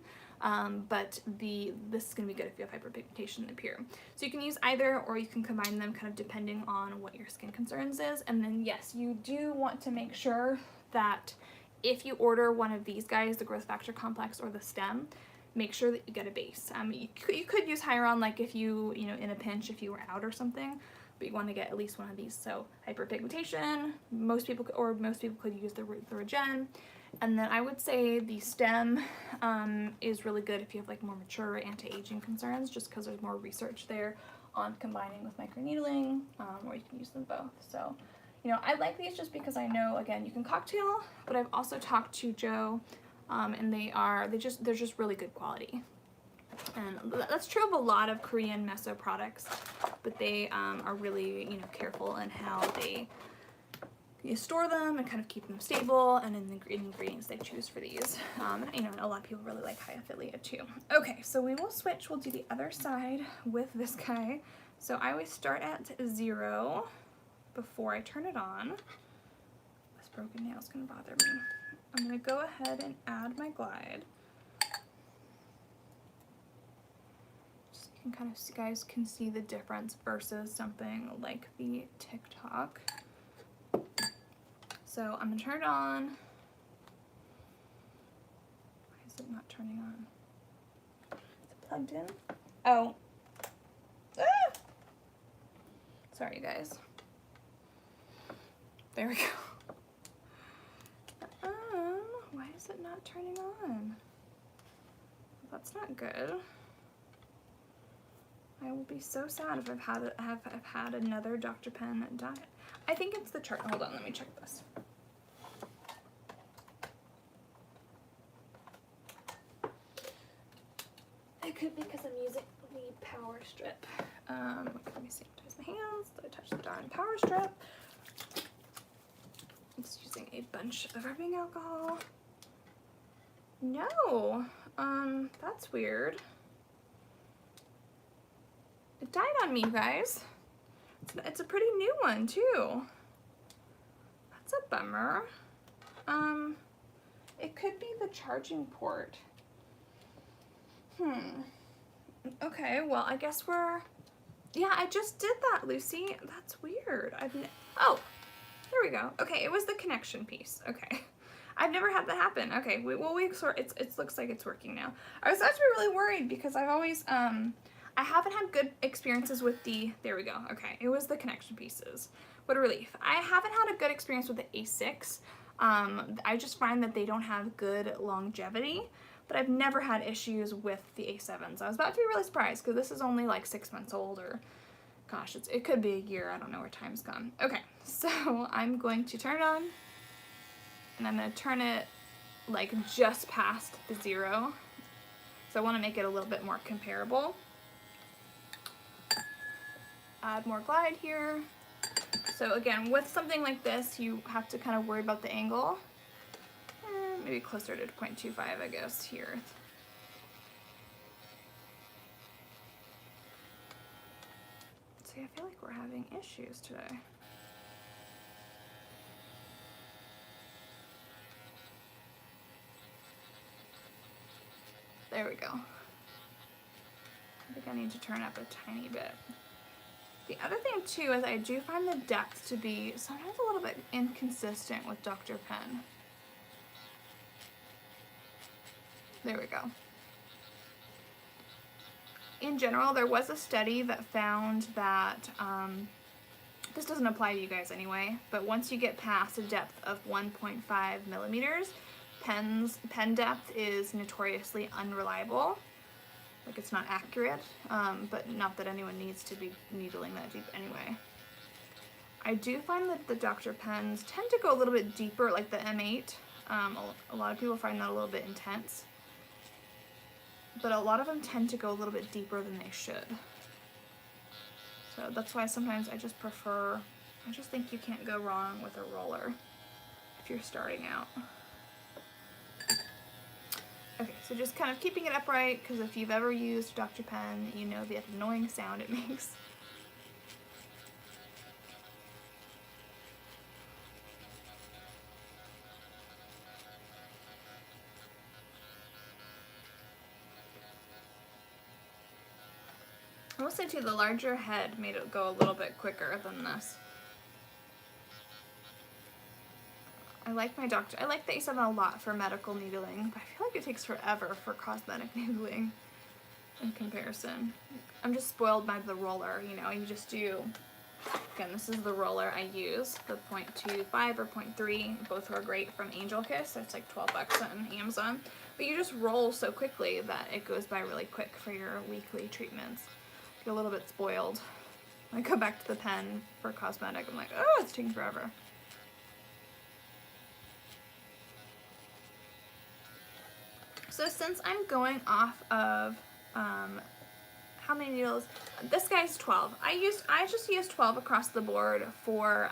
But this is going to be good if you have hyperpigmentation in the Pure. So you can use either, or you can combine them kind of depending on what your skin concerns is. And then yes, you do want to make sure that if you order one of these guys, the growth factor complex or the stem, make sure that you get a base. You could use Hyaron, like if you know, in a pinch, if you were out or something, but you want to get at least one of these. So hyperpigmentation, most people could use the Regen. And then I would say the stem is really good if you have like more mature anti-aging concerns, just because there's more research there on combining with microneedling, or you can use them both. So, you know, I like these just because I know, again, you can cocktail, but I've also talked to Joe, and they're just really good quality. And that's true of a lot of Korean meso products, but they are really, you know, careful in how you store them and kind of keep them stable, and in the ingredients they choose for these. You know, a lot of people really like high affiliate too. Okay, so we will switch. We'll do the other side with this guy. So I always start at 0 before I turn it on. This broken nail is going to bother me. I'm going to go ahead and add my glide. Just so you can kind of, you guys can see the difference versus something like the TikTok. So I'm going to turn it on. Why is it not turning on? Is it plugged in? Oh. Ah! Sorry, guys. There we go. Why is it not turning on? That's not good. I will be so sad if I've had another Dr. Pen diet. I think it's the chart. Hold on, let me check this. It could be because I'm using the power strip. Let me sanitize my hands. I touch the darn power strip. It's using a bunch of rubbing alcohol. No, that's weird. It died on me, you guys. It's a pretty new one too. That's a bummer. It could be the charging port. Okay, well, I guess yeah, I just did that, Lucy. That's weird. Oh, there we go. Okay, it was the connection piece. Okay. I've never had that happen. Okay, it looks like it's working now. I was actually really worried because I've always, I haven't had good experiences with there we go. Okay, it was the connection pieces. What a relief. I haven't had a good experience with the A6. I just find that they don't have good longevity, but I've never had issues with the A7s. I was about to be really surprised because this is only like 6 months old, or gosh, it could be a year. I don't know where time's gone. Okay, so I'm going to turn it on, and I'm going to turn it like just past the 0. So I want to make it a little bit more comparable. Add more glide here. So again, with something like this, you have to kind of worry about the angle. Maybe closer to 0.25, I guess, here. See, I feel like we're having issues today. There we go. I think I need to turn up a tiny bit. The other thing too is I do find the depth to be sometimes a little bit inconsistent with Dr. Pen. There we go. In general, there was a study that found that, this doesn't apply to you guys anyway, but once you get past a depth of 1.5 millimeters, pen depth is notoriously unreliable. Like, it's not accurate, but not that anyone needs to be needling that deep anyway. I do find that the Dr. Pens tend to go a little bit deeper, like the M8. A lot of people find that a little bit intense, but a lot of them tend to go a little bit deeper than they should. So that's why sometimes I just think you can't go wrong with a roller if you're starting out. Okay, so just kind of keeping it upright, because if you've ever used Dr. Pen, you know the annoying sound it makes. I will say too, the larger head made it go a little bit quicker than this. I like the A7 a lot for medical needling, but I feel like it takes forever for cosmetic needling in comparison. I'm just spoiled by the roller, you know, you just do, again, this is the roller I use, the 0.25 or 0.3, both are great from Angel Kiss, it's like 12 bucks on Amazon, but you just roll so quickly that it goes by really quick for your weekly treatments. get a little bit spoiled. I go back to the pen for cosmetic, I'm like, oh, it's taking forever. So since I'm going off of how many needles, this guy's 12. I just used 12 across the board for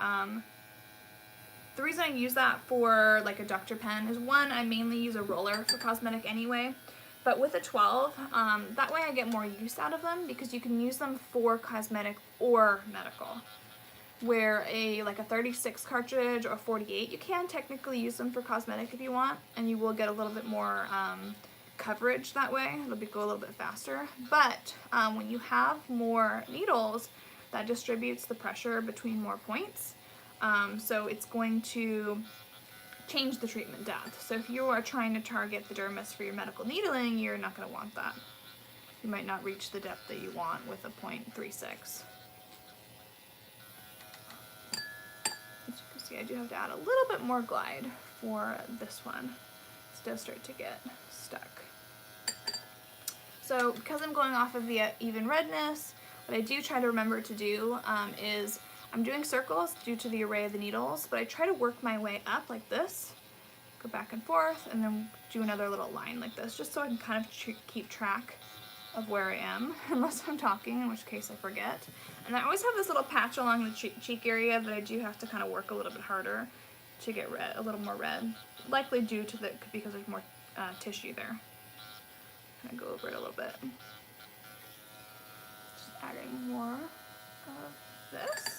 the reason I use that for like a Dr. pen is one, I mainly use a roller for cosmetic anyway, but with a 12, that way I get more use out of them because you can use them for cosmetic or medical. Where like a 36 cartridge or 48, you can technically use them for cosmetic if you want, and you will get a little bit more coverage that way. It'll go a little bit faster. But when you have more needles, that distributes the pressure between more points. So it's going to change the treatment depth. So if you are trying to target the dermis for your medical needling, you're not going to want that. You might not reach the depth that you want with a 0.36. As you can see, I do have to add a little bit more glide for this one. It does start to get stuck. So because I'm going off of the even redness, what I do try to remember to do is I'm doing circles due to the array of the needles, but I try to work my way up like this, go back and forth, and then do another little line like this, just so I can kind of keep track of where I am, unless I'm talking, in which case I forget. And I always have this little patch along the cheek area that I do have to kind of work a little bit harder to get red, a little more red, likely due to because there's more tissue there. Kind of go over it a little bit. Just adding more of this.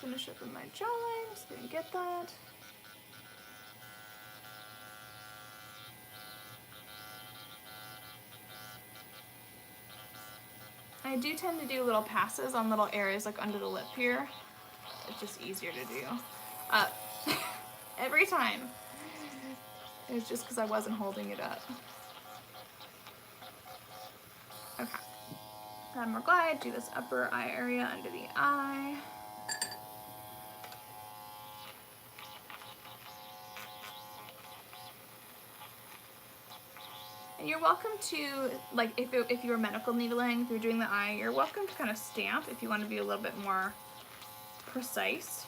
Finish up with my jawline, just didn't get that. I do tend to do little passes on little areas like under the lip here. It's just easier to do. Every time. It's just because I wasn't holding it up. Okay. Add more glide, do this upper eye area under the eye. And you're welcome to, like, if you're medical needling, if you're doing the eye, you're welcome to kind of stamp if you want to be a little bit more precise.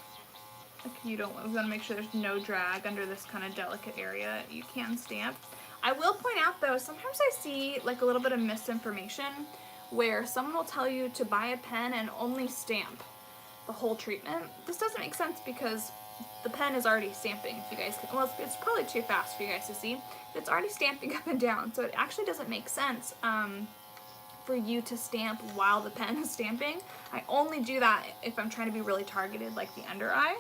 Like you want to make sure there's no drag under this kind of delicate area. You can stamp. I will point out though, sometimes I see like a little bit of misinformation where someone will tell you to buy a pen and only stamp the whole treatment. This doesn't make sense because the pen is already stamping, if you guys can, well, it's probably too fast for you guys to see. It's already stamping up and down, so it actually doesn't make sense for you to stamp while the pen is stamping. I only do that if I'm trying to be really targeted, like the under eye.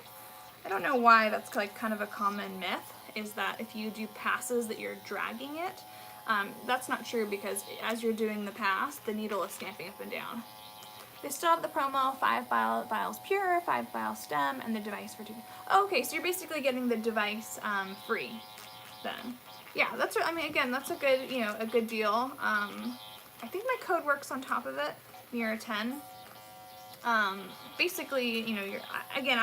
I don't know why that's like kind of a common myth, is that if you do passes that you're dragging it. That's not true because as you're doing the pass, the needle is stamping up and down. They still have the promo, 5 vials pure, 5 vials stem, and the device for 2. Oh, okay, so you're basically getting the device free then. Yeah, that's, I mean, again, that's a good, you know, a good deal. I think my code works on top of it, near 10. Basically, you know, again,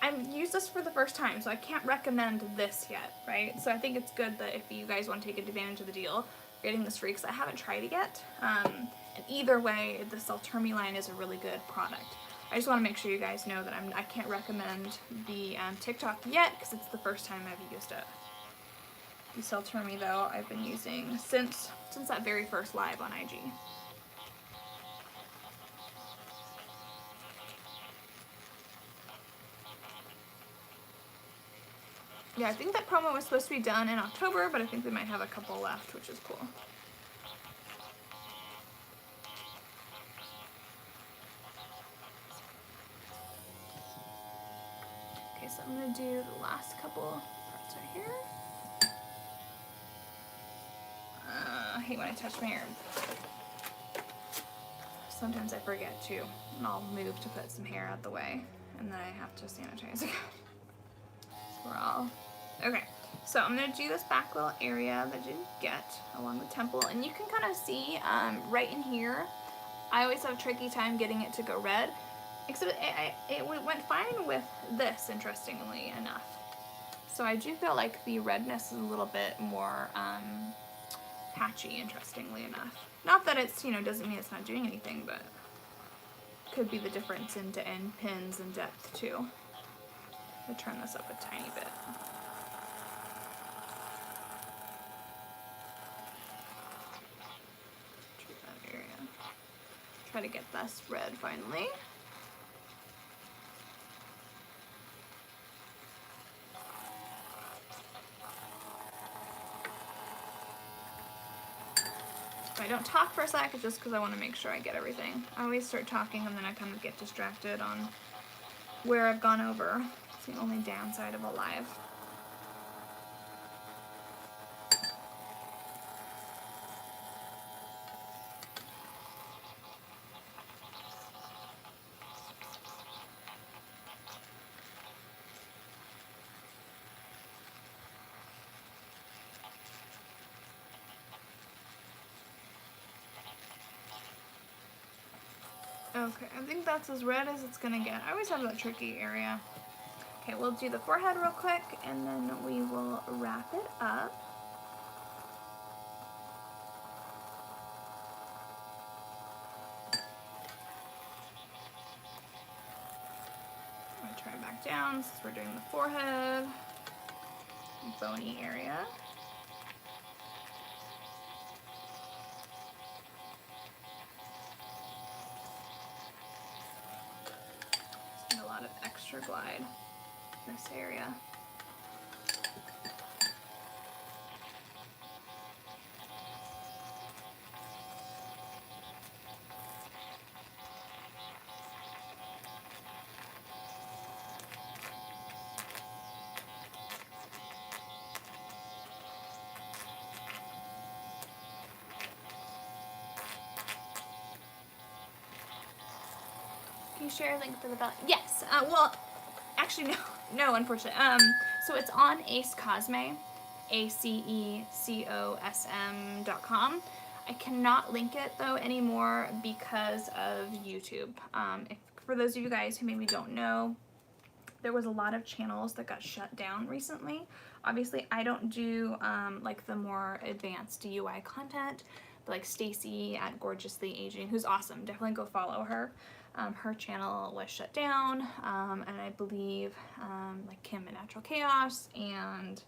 I've used this for the first time, so I can't recommend this yet, right? So I think it's good that if you guys want to take advantage of the deal, getting this free, because I haven't tried it yet. And either way, the Selterme line is a really good product. I just want to make sure you guys know that I can't recommend the TikTok yet, because it's the first time I've used it. The Selterme, though, I've been using since that very first live on IG. Yeah, I think that promo was supposed to be done in October, but I think we might have a couple left, which is cool. Okay, so I'm going to do the last couple parts right here. I hate when I touch my hair. Sometimes I forget to, and I'll move to put some hair out the way, and then I have to sanitize again. So we're all... Okay, so I'm going to do this back little area that I didn't get along the temple, and you can kind of see right in here, I always have a tricky time getting it to go red, except it went fine with this, interestingly enough. So I do feel like the redness is a little bit more patchy, interestingly enough. Not that it's, you know, doesn't mean it's not doing anything, but could be the difference in pins and depth too. I'll turn this up a tiny bit. Treat that area. Try to get this red finally. If I don't talk for a sec, it's just because I want to make sure I get everything. I always start talking and then I kind of get distracted on where I've gone over. It's the only downside of a live. Okay, I think that's as red as it's gonna get. I always have that tricky area. Okay, we'll do the forehead real quick and then we will wrap it up. I'm gonna turn it back down since we're doing the forehead, bony area. Of extra glide in this area. Can you share a link for the Velatox? Yes. Well, actually, no, unfortunately. So it's on Ace Cosm, ACECOSM.com. I cannot link it though anymore because of YouTube. For those of you guys who maybe don't know, there was a lot of channels that got shut down recently. Obviously, I don't do like the more advanced DIY content, but like Stacy at Gorgeously Aging, who's awesome. Definitely go follow her. Her channel was shut down, and I believe like Kim at Natural Chaos and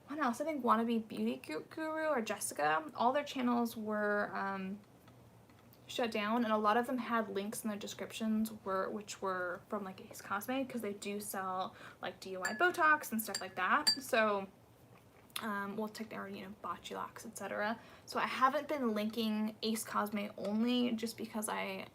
what else? I think Wannabe Beauty Guru or Jessica. All their channels were shut down, and a lot of them had links in their descriptions which were from like Ace Cosm, because they do sell like DIY Botox and stuff like that. So we'll take their, you know, Botulox, etc. So I haven't been linking Ace Cosm only just because I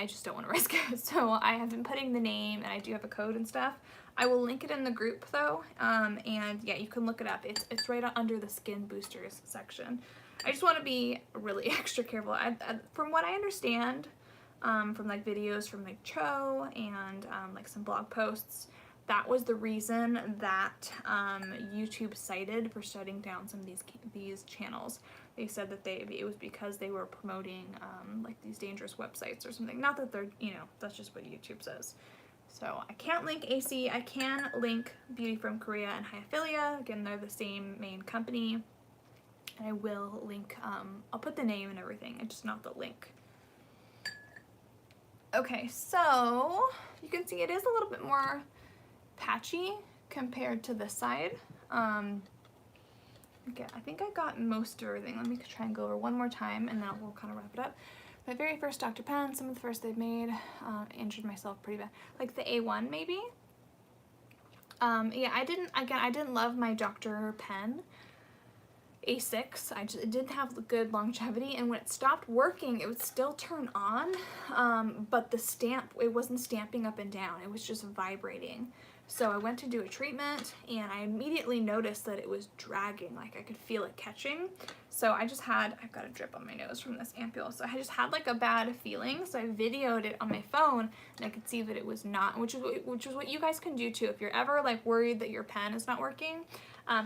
just don't want to risk it. So I have been putting the name, and I do have a code and stuff. I will link it in the group though, and yeah, you can look it up. It's right under the skin boosters section. I just want to be really extra careful. From what I understand, from like videos from like Cho and like some blog posts, that was the reason that YouTube cited for shutting down some of these channels. They said that it was because they were promoting like these dangerous websites or something. Not that they're, you know, that's just what YouTube says. So I can't link AC. I can link Beauty from Korea and Hyophilia. Again, they're the same main company. And I will link, I'll put the name and everything, and just not the link. Okay, so you can see it is a little bit more patchy compared to this side. Okay, I think I got most of everything. Let me try and go over one more time, and then we'll kind of wrap it up. My very first Dr. Pen, some of the first they've made, injured myself pretty bad. Like the A1 maybe. Yeah, I didn't love my Dr. Pen A6. It didn't have good longevity, and when it stopped working, it would still turn on, but the stamp, it wasn't stamping up and down. It was just vibrating. So I went to do a treatment, and I immediately noticed that it was dragging, like I could feel it catching. So I've got a drip on my nose from this ampoule, so I just had like a bad feeling, so I videoed it on my phone, and I could see that it was not, which is what you guys can do too. If you're ever like worried that your pen is not working,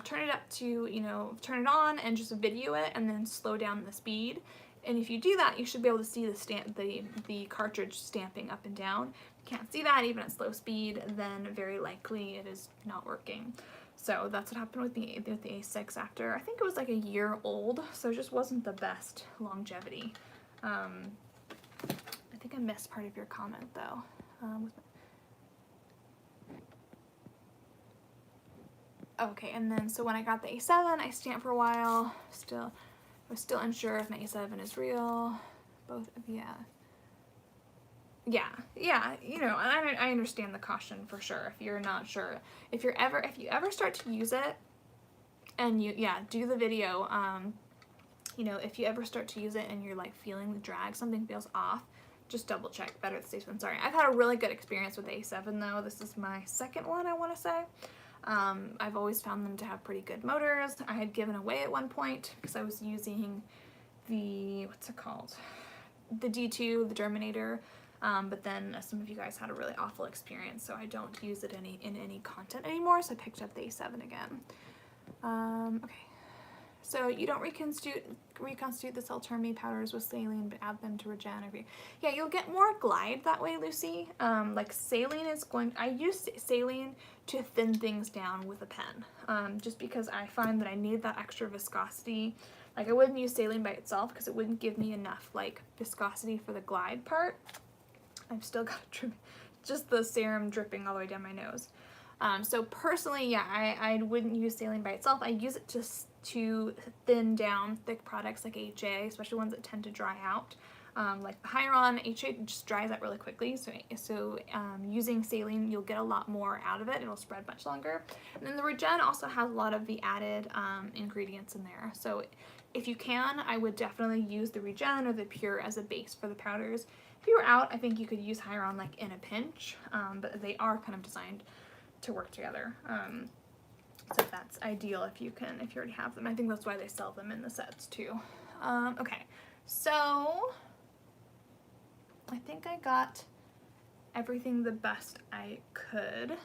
turn it up to, you know, turn it on and just video it, and then slow down the speed. And if you do that, you should be able to see the cartridge stamping up and down. If you can't see that even at slow speed, then very likely it is not working. So that's what happened with the A6 after, I think it was like a year old, so it just wasn't the best longevity. I think I missed part of your comment though. Okay, and then so when I got the A7, I stamped for a while. Was still unsure if my A7 is real. Both, yeah. Yeah, you know, I understand the caution for sure. If you're not sure, if you ever start to use it, and do the video. You know, if you ever start to use it and you're like feeling the drag, something feels off, just double check. Better at the station. Sorry, I've had a really good experience with the A7 though. This is my second one, I want to say. I've always found them to have pretty good motors. I had given away at one point because I was using the, what's it called? The D2, the Derminator. But then some of you guys had a really awful experience, so I don't use it in any content anymore, so I picked up the A7 again. Okay, so you don't reconstitute the Celltermi powders with saline, but add them to Regen. Yeah, you'll get more glide that way, Lucy. Like saline is I use saline to thin things down with a pen, just because I find that I need that extra viscosity. Like I wouldn't use saline by itself because it wouldn't give me enough like viscosity for the glide part. I've still got just the serum dripping all the way down my nose. So personally, yeah, I wouldn't use saline by itself. I use it to thin down thick products like HA, especially ones that tend to dry out. Like the Hyaluron, HA just dries out really quickly. So using saline, you'll get a lot more out of it. It'll spread much longer. And then the Regen also has a lot of the added ingredients in there. So if you can, I would definitely use the Regen or the Pure as a base for the powders. If you were out, I think you could use Hyaluron like in a pinch, but they are kind of designed to work together. So that's ideal if you already have them. I think that's why they sell them in the sets too. Okay, so I think I got everything the best I could.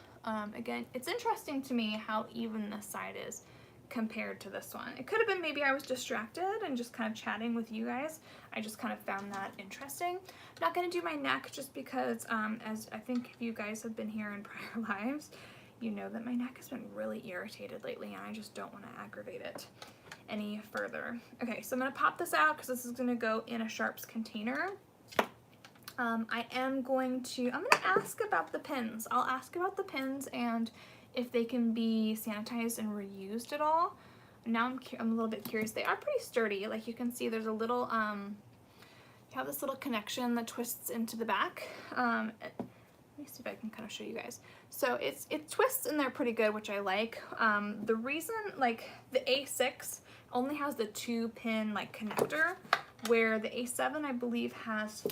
Again, it's interesting to me how even this side is compared to this one. It could have been maybe I was distracted and just kind of chatting with you guys. I just kind of found that interesting. I'm not going to do my neck just because, as I think if you guys have been here in prior lives, you know that my neck has been really irritated lately and I just don't want to aggravate it any further. Okay, so I'm going to pop this out because this is going to go in a Sharps container. I'm going to ask about the pins. I'll ask about the pins and if they can be sanitized and reused at all. Now I'm a little bit curious. They are pretty sturdy. Like you can see there's a little, you have this little connection that twists into the back. Let me see if I can kind of show you guys. So it twists in there pretty good, which I like. The reason, like the A6 only has the 2-pin like connector, where the A7 I believe has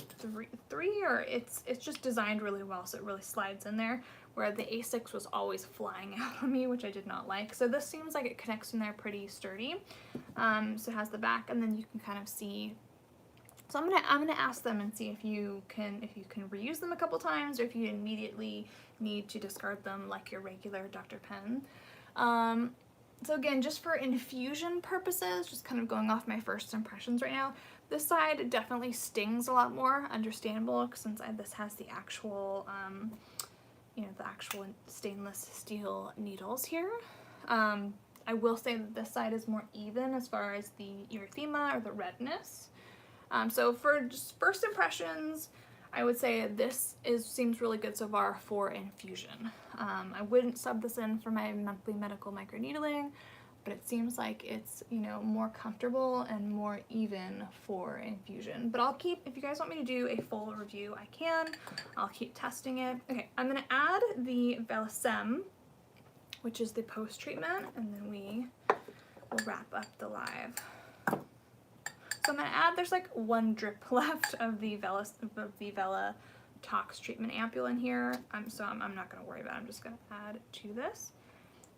three, or it's just designed really well, so it really slides in there, where the A6 was always flying out on me, which I did not like. So this seems like it connects in there pretty sturdy. So it has the back, and then you can kind of see. So I'm gonna ask them and see if you can reuse them a couple times, or if you immediately need to discard them like your regular Dr. Pen. So again, just for infusion purposes, just kind of going off my first impressions right now, this side definitely stings a lot more, understandable, since this has the actual, you know, the actual stainless steel needles here. I will say that this side is more even as far as the erythema or the redness. So for just first impressions, I would say this seems really good so far for infusion. I wouldn't sub this in for my monthly medical microneedling, but it seems like it's, you know, more comfortable and more even for infusion. But I'll keep, if you guys want me to do a full review, I can. I'll keep testing it. Okay, I'm gonna add the Velotox, which is the post-treatment, and then we will wrap up the live. So I'm gonna add, there's like 1 drip left of the Velotox treatment ampoule in here. So I'm not gonna worry about it. I'm just gonna add to this.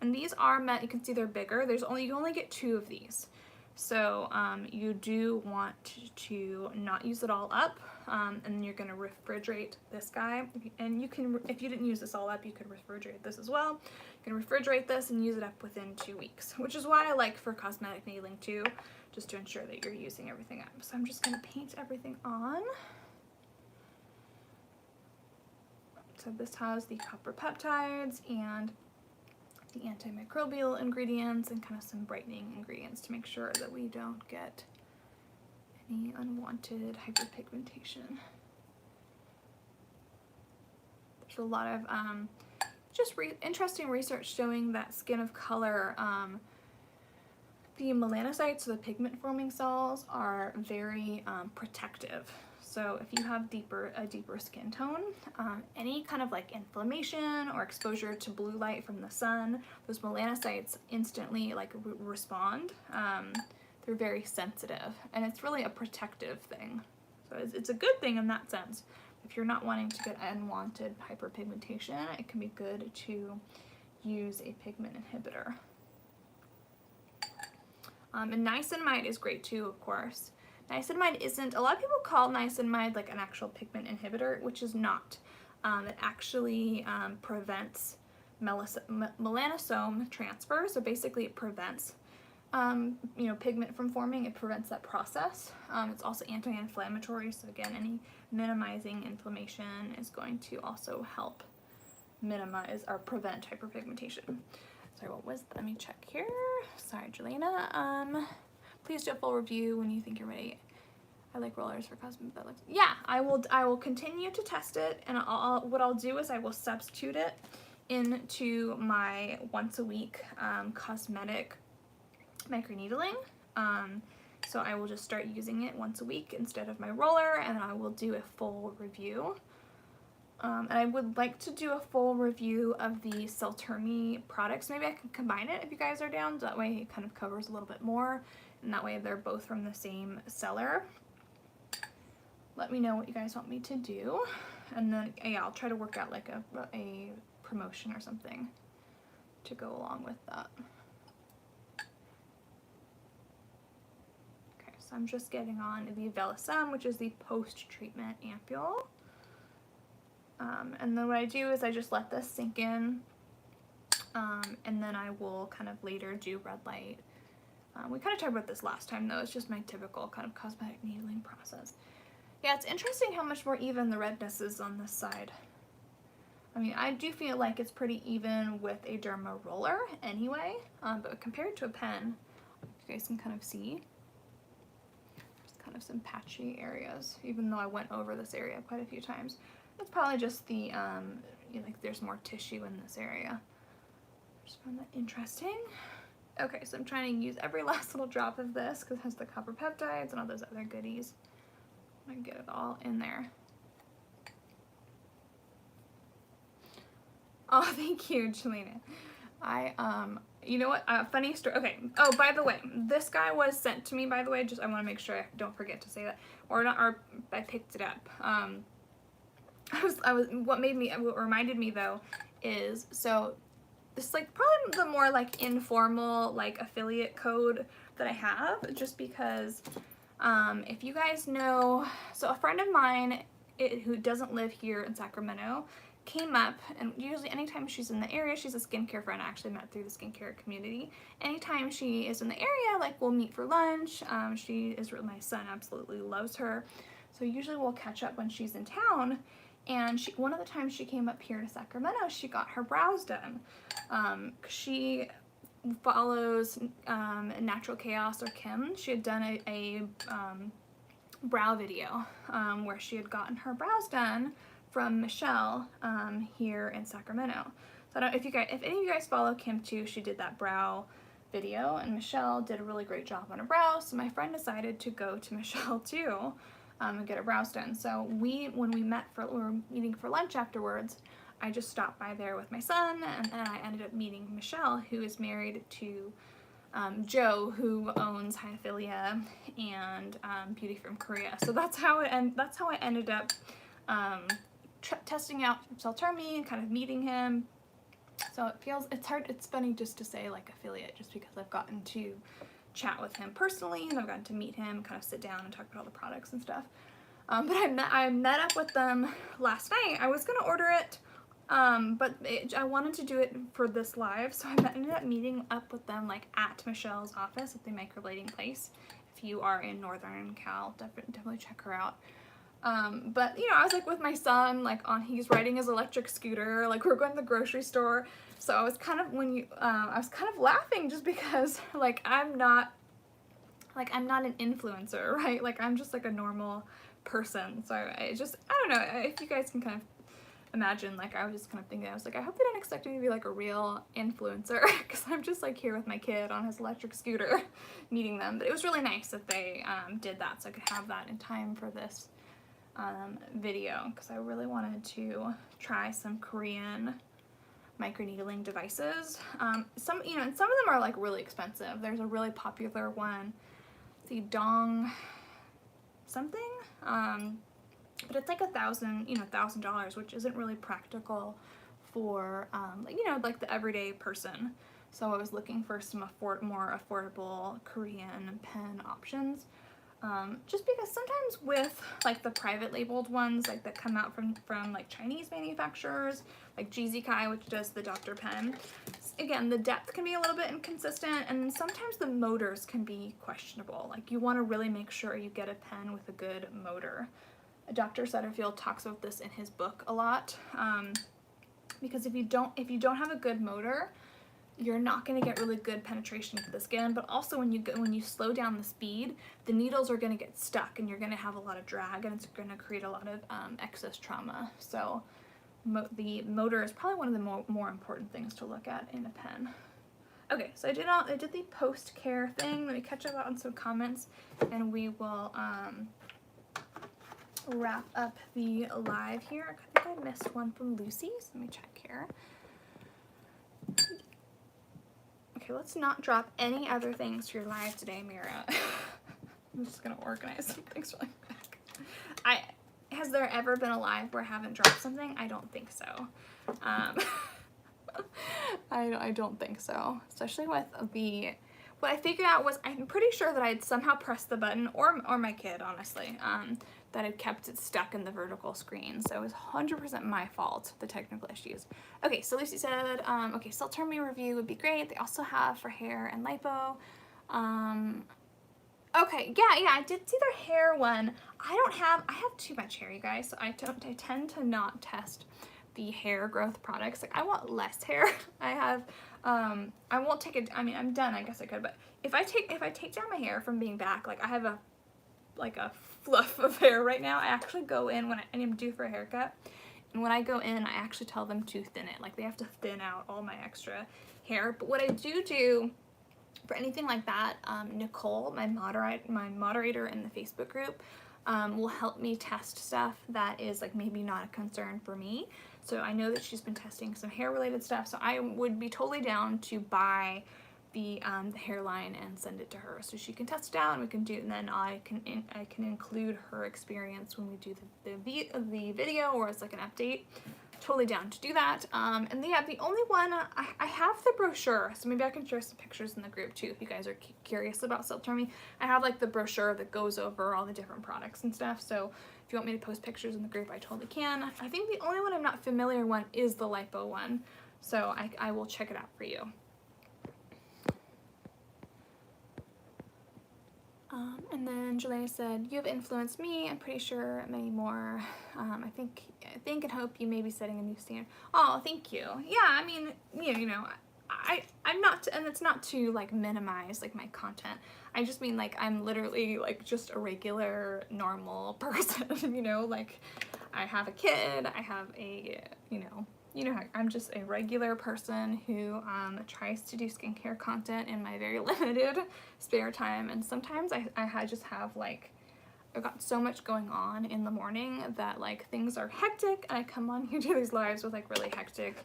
And these are meant, you can see they're bigger. You only get 2 of these. So you do want to not use it all up, and then you're gonna refrigerate this guy. And you can, if you didn't use this all up, you could refrigerate this as well. You can refrigerate this and use it up within 2 weeks, which is why I like for cosmetic needling too, just to ensure that you're using everything up. So I'm just gonna paint everything on. So this has the copper peptides, and the antimicrobial ingredients and kind of some brightening ingredients to make sure that we don't get any unwanted hyperpigmentation. There's a lot of just interesting research showing that skin of color, the melanocytes, or the pigment forming cells, are very protective. So if you have a deeper skin tone, any kind of like inflammation or exposure to blue light from the sun, those melanocytes instantly like respond. They're very sensitive, and it's really a protective thing. So it's a good thing in that sense. If you're not wanting to get unwanted hyperpigmentation, it can be good to use a pigment inhibitor. And niacinamide is great too, of course. Niacinamide isn't, a lot of people call niacinamide like an actual pigment inhibitor, which is not. It actually prevents melanosome transfer, so basically it prevents pigment from forming. It prevents that process. It's also anti-inflammatory, so again, any minimizing inflammation is going to also help minimize or prevent hyperpigmentation. Sorry, what was, let me check here. Sorry, Jelena. Please do a full review when you think you're ready. I like rollers for cosmetic. That looks, yeah, I will continue to test it, and what I'll do is I will substitute it into my once a week cosmetic microneedling. So I will just start using it once a week instead of my roller, and I will do a full review. And I would like to do a full review of the Selterme products. Maybe I can combine it if you guys are down, so that way it kind of covers a little bit more, and that way they're both from the same seller. Let me know what you guys want me to do, and then yeah, I'll try to work out like a promotion or something to go along with that. Okay, so I'm just getting on the Velotox, which is the post-treatment ampoule. And then what I do is I just let this sink in, and then I will kind of later do red light. We kind of talked about this last time though. It's just my typical kind of cosmetic needling process. Yeah, it's interesting how much more even the redness is on this side. I mean, I do feel like it's pretty even with a derma roller anyway, but compared to a pen, you guys can kind of see there's kind of some patchy areas, even though I went over this area quite a few times. It's probably just the, like there's more tissue in this area. Just found that interesting. Okay, so I'm trying to use every last little drop of this because it has the copper peptides and all those other goodies. I can get it all in there. Oh, thank you, Jelena. You know what, funny story, okay, oh, by the way, this guy was sent to me, by the way, just, I want to make sure I don't forget to say that, or not, or I picked it up. What reminded me though is, so this is like probably the more like informal like affiliate code that I have, just because if you guys know, so a friend of mine who doesn't live here in Sacramento came up, and usually anytime she's in the area, she's a skincare friend, I actually met through the skincare community. Anytime she is in the area, like we'll meet for lunch. My son absolutely loves her, so usually we'll catch up when she's in town. And one of the times she came up here to Sacramento, she got her brows done. She follows Natural Chaos or Kim. She had done a brow video where she had gotten her brows done from Michelle here in Sacramento. So I don't know if any of you guys follow Kim too. She did that brow video, and Michelle did a really great job on her brows. So my friend decided to go to Michelle too. And get her brows done. So when we were meeting for lunch afterwards, I just stopped by there with my son, and then I ended up meeting Michelle, who is married to Joe, who owns Hyphilia and Beauty from Korea. So that's how I ended up testing out Celltermi and kind of meeting him. So it's funny just to say like affiliate, just because I've gotten to chat with him personally, and I've gotten to meet him, kind of sit down and talk about all the products and stuff. But I met up with them last night. I was gonna order it, but I wanted to do it for this live, so I ended up meeting up with them like at Michelle's office at the microblading place. If you are in Northern Cal, definitely check her out. But you know, I was like with my son, like he's riding his electric scooter, like we're going to the grocery store. So I was kind of, I was kind of laughing just because like I'm not an influencer, right? Like I'm just like a normal person. So I don't know if you guys can kind of imagine, like I was just kind of thinking, I was like, I hope they don't expect me to be like a real influencer because I'm just like here with my kid on his electric scooter meeting them. But it was really nice that they did that so I could have that in time for this video because I really wanted to try some Korean microneedling devices. Some, you know, and some of them are like really expensive. There's a really popular one, the Dong something, but it's like $1,000, which isn't really practical for like, you know, like the everyday person. So I was looking for some more affordable Korean pen options. Just because sometimes with like the private labeled ones like that come out from like Chinese manufacturers, like GZkai, which does the Dr. Pen, again, the depth can be a little bit inconsistent, and sometimes the motors can be questionable. Like you want to really make sure you get a pen with a good motor. Dr. Setterfield talks about this in his book a lot, because if you don't have a good motor, you're not going to get really good penetration into the skin, but also when you slow down the speed, the needles are going to get stuck and you're going to have a lot of drag, and it's going to create a lot of excess trauma. So the motor is probably one of the more important things to look at in a pen. Okay, so I did the post-care thing. Let me catch up on some comments and we will wrap up the live here. I think I missed one from Lucy, so let me check here. Okay, let's not drop any other things for your live today, Mira. I'm just gonna organize some things really quick. Has there ever been a live where I haven't dropped something? I don't think so. I don't think so. Especially with what I figured out was I'm pretty sure that I had somehow pressed the button, or my kid, honestly, that had kept it stuck in the vertical screen. So it was 100% my fault, the technical issues. Okay, so Lucy said, okay, Selterme review would be great. They also have for hair and lipo. Okay, yeah, I did see their hair one. I have too much hair, you guys, so I tend to not test the hair growth products. Like I want less hair. I won't take it, I mean, I'm done, I guess I could, but if I take down my hair from being back, like I have a fluff of hair right now. I actually go in when I'm due for a haircut, and when I go in, I actually tell them to thin it. Like they have to thin out all my extra hair. But what I do for anything like that, Nicole, my moderator in the Facebook group, will help me test stuff that is like maybe not a concern for me. So I know that she's been testing some hair related stuff, so I would be totally down to buy the hairline and send it to her so she can test it out, and we can do, and then I can include her experience when we do the video, or as like an update. Totally down to do that. And yeah, the only one I have the brochure, so maybe I can share some pictures in the group too if you guys are curious about Celltermi. I have like the brochure that goes over all the different products and stuff, so if you want me to post pictures in the group, I totally can. I think the only one I'm not familiar with is the lipo one, so I will check it out for you. And then Julia said, you have influenced me, I'm pretty sure many more. I think and hope you may be setting a new standard. Oh, thank you. Yeah, I mean, you know, I'm not, and it's not to like minimize like my content. I just mean like I'm literally like just a regular normal person, you know, like I have a kid, I have a, you know, I'm just a regular person who tries to do skincare content in my very limited spare time, and sometimes I just have like, I've got so much going on in the morning that like things are hectic, and I come on here to these lives with like really hectic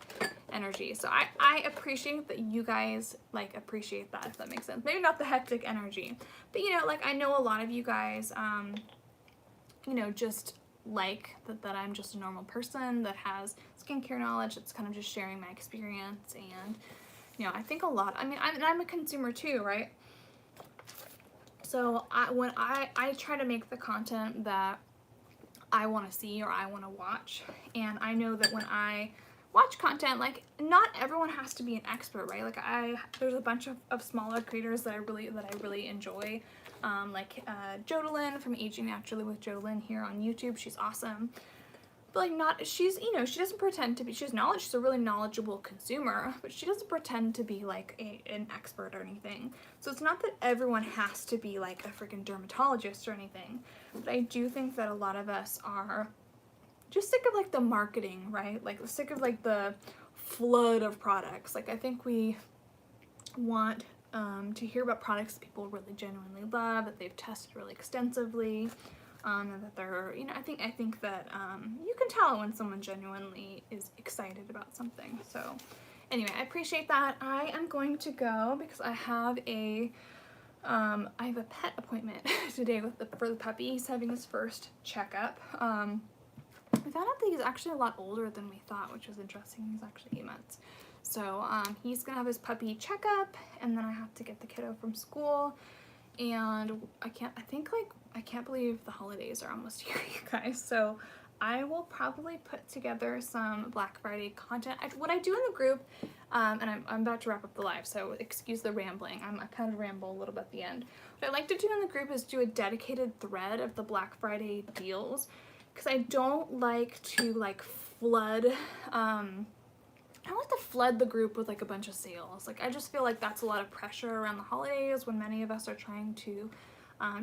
energy. So I appreciate that you guys like appreciate that, if that makes sense. Maybe not the hectic energy, but you know, like I know a lot of you guys, you know, just like that I'm just a normal person that has skincare knowledge, that's kind of just sharing my experience. And you know, I think a lot, I mean, I'm a consumer too, right? So when I try to make the content that I want to see or I want to watch, and I know that when I watch content, like not everyone has to be an expert, right? Like there's a bunch of smaller creators that I really enjoy like Jodalyn from Aging Naturally with Jodalyn here on YouTube. She's awesome. But like she's, you know, she doesn't pretend to be, she's a really knowledgeable consumer, but she doesn't pretend to be like an expert or anything. So it's not that everyone has to be like a freaking dermatologist or anything, but I do think that a lot of us are just sick of like the marketing, right? Like sick of like the flood of products. Like I think we want to hear about products that people really genuinely love, that they've tested really extensively. And that they're, you know, I think that you can tell when someone genuinely is excited about something. So anyway, I appreciate that. I am going to go because I have a pet appointment today for the puppy. He's having his first checkup. I found out that he's actually a lot older than we thought, which was interesting. He's actually 8 months. So he's gonna have his puppy checkup, and then I have to get the kiddo from school. And I can't believe the holidays are almost here, you guys. So I will probably put together some Black Friday content. What I do in the group, and I'm about to wrap up the live, so excuse the rambling. I kind of ramble a little bit at the end. What I like to do in the group is do a dedicated thread of the Black Friday deals, because I don't like to like flood, I don't like to flood the group with like a bunch of sales. Like I just feel like that's a lot of pressure around the holidays when many of us are trying to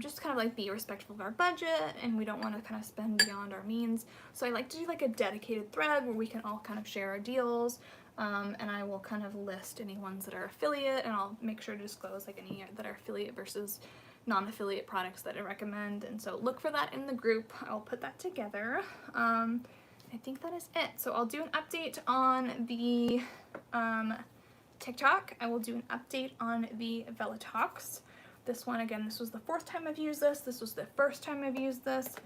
just kind of like be respectful of our budget, and we don't want to kind of spend beyond our means. So I like to do like a dedicated thread where we can all kind of share our deals, and I will kind of list any ones that are affiliate, and I'll make sure to disclose like any that are affiliate versus non-affiliate products that I recommend. And so look for that in the group. I'll put that together. I think that is it. So I'll do an update on the TikTok. I will do an update on the Velotox. This one, again, this was the 4th time I've used this. This was the 1st time I've used this.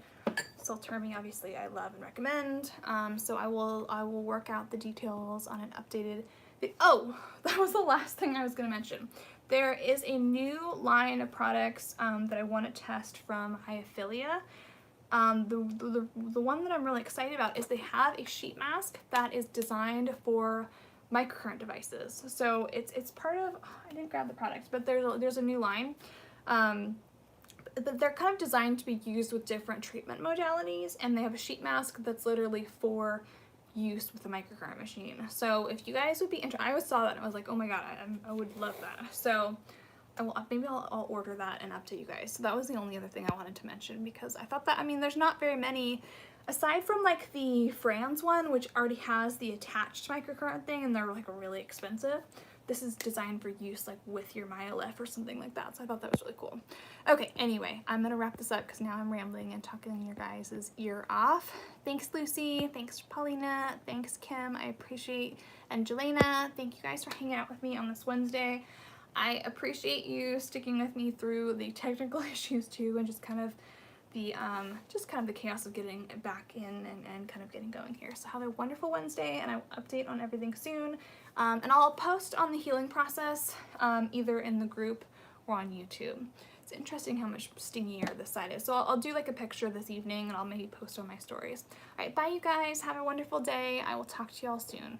Selterme, obviously, I love and recommend. So I will work out the details on an updated video. Oh, that was the last thing I was going to mention. There is a new line of products that I want to test from Hyophilia. The one that I'm really excited about is they have a sheet mask that is designed for microcurrent devices. So it's part of, I didn't grab the products, but there's a new line. But they're kind of designed to be used with different treatment modalities, and they have a sheet mask that's literally for use with a microcurrent machine. So if you guys would be interested, I always saw that and I was like, oh my god, I would love that. So maybe I'll order that and update you guys. So that was the only other thing I wanted to mention, because I thought that, I mean, there's not very many, aside from like the Franz one, which already has the attached microcurrent thing, and they're like really expensive. This is designed for use like with your Myolef or something like that. So I thought that was really cool. Okay, anyway, I'm gonna wrap this up because now I'm rambling and talking your guys' ear off. Thanks, Lucy. Thanks, Paulina. Thanks, Kim. I appreciate, and Jelena. Thank you guys for hanging out with me on this Wednesday. I appreciate you sticking with me through the technical issues too, and just kind of the chaos of getting back in and kind of getting going here. So have a wonderful Wednesday, and I will update on everything soon. And I'll post on the healing process either in the group or on YouTube. It's interesting how much stingier this side is. So I'll do like a picture this evening, and I'll maybe post on my stories. All right, bye you guys. Have a wonderful day. I will talk to y'all soon.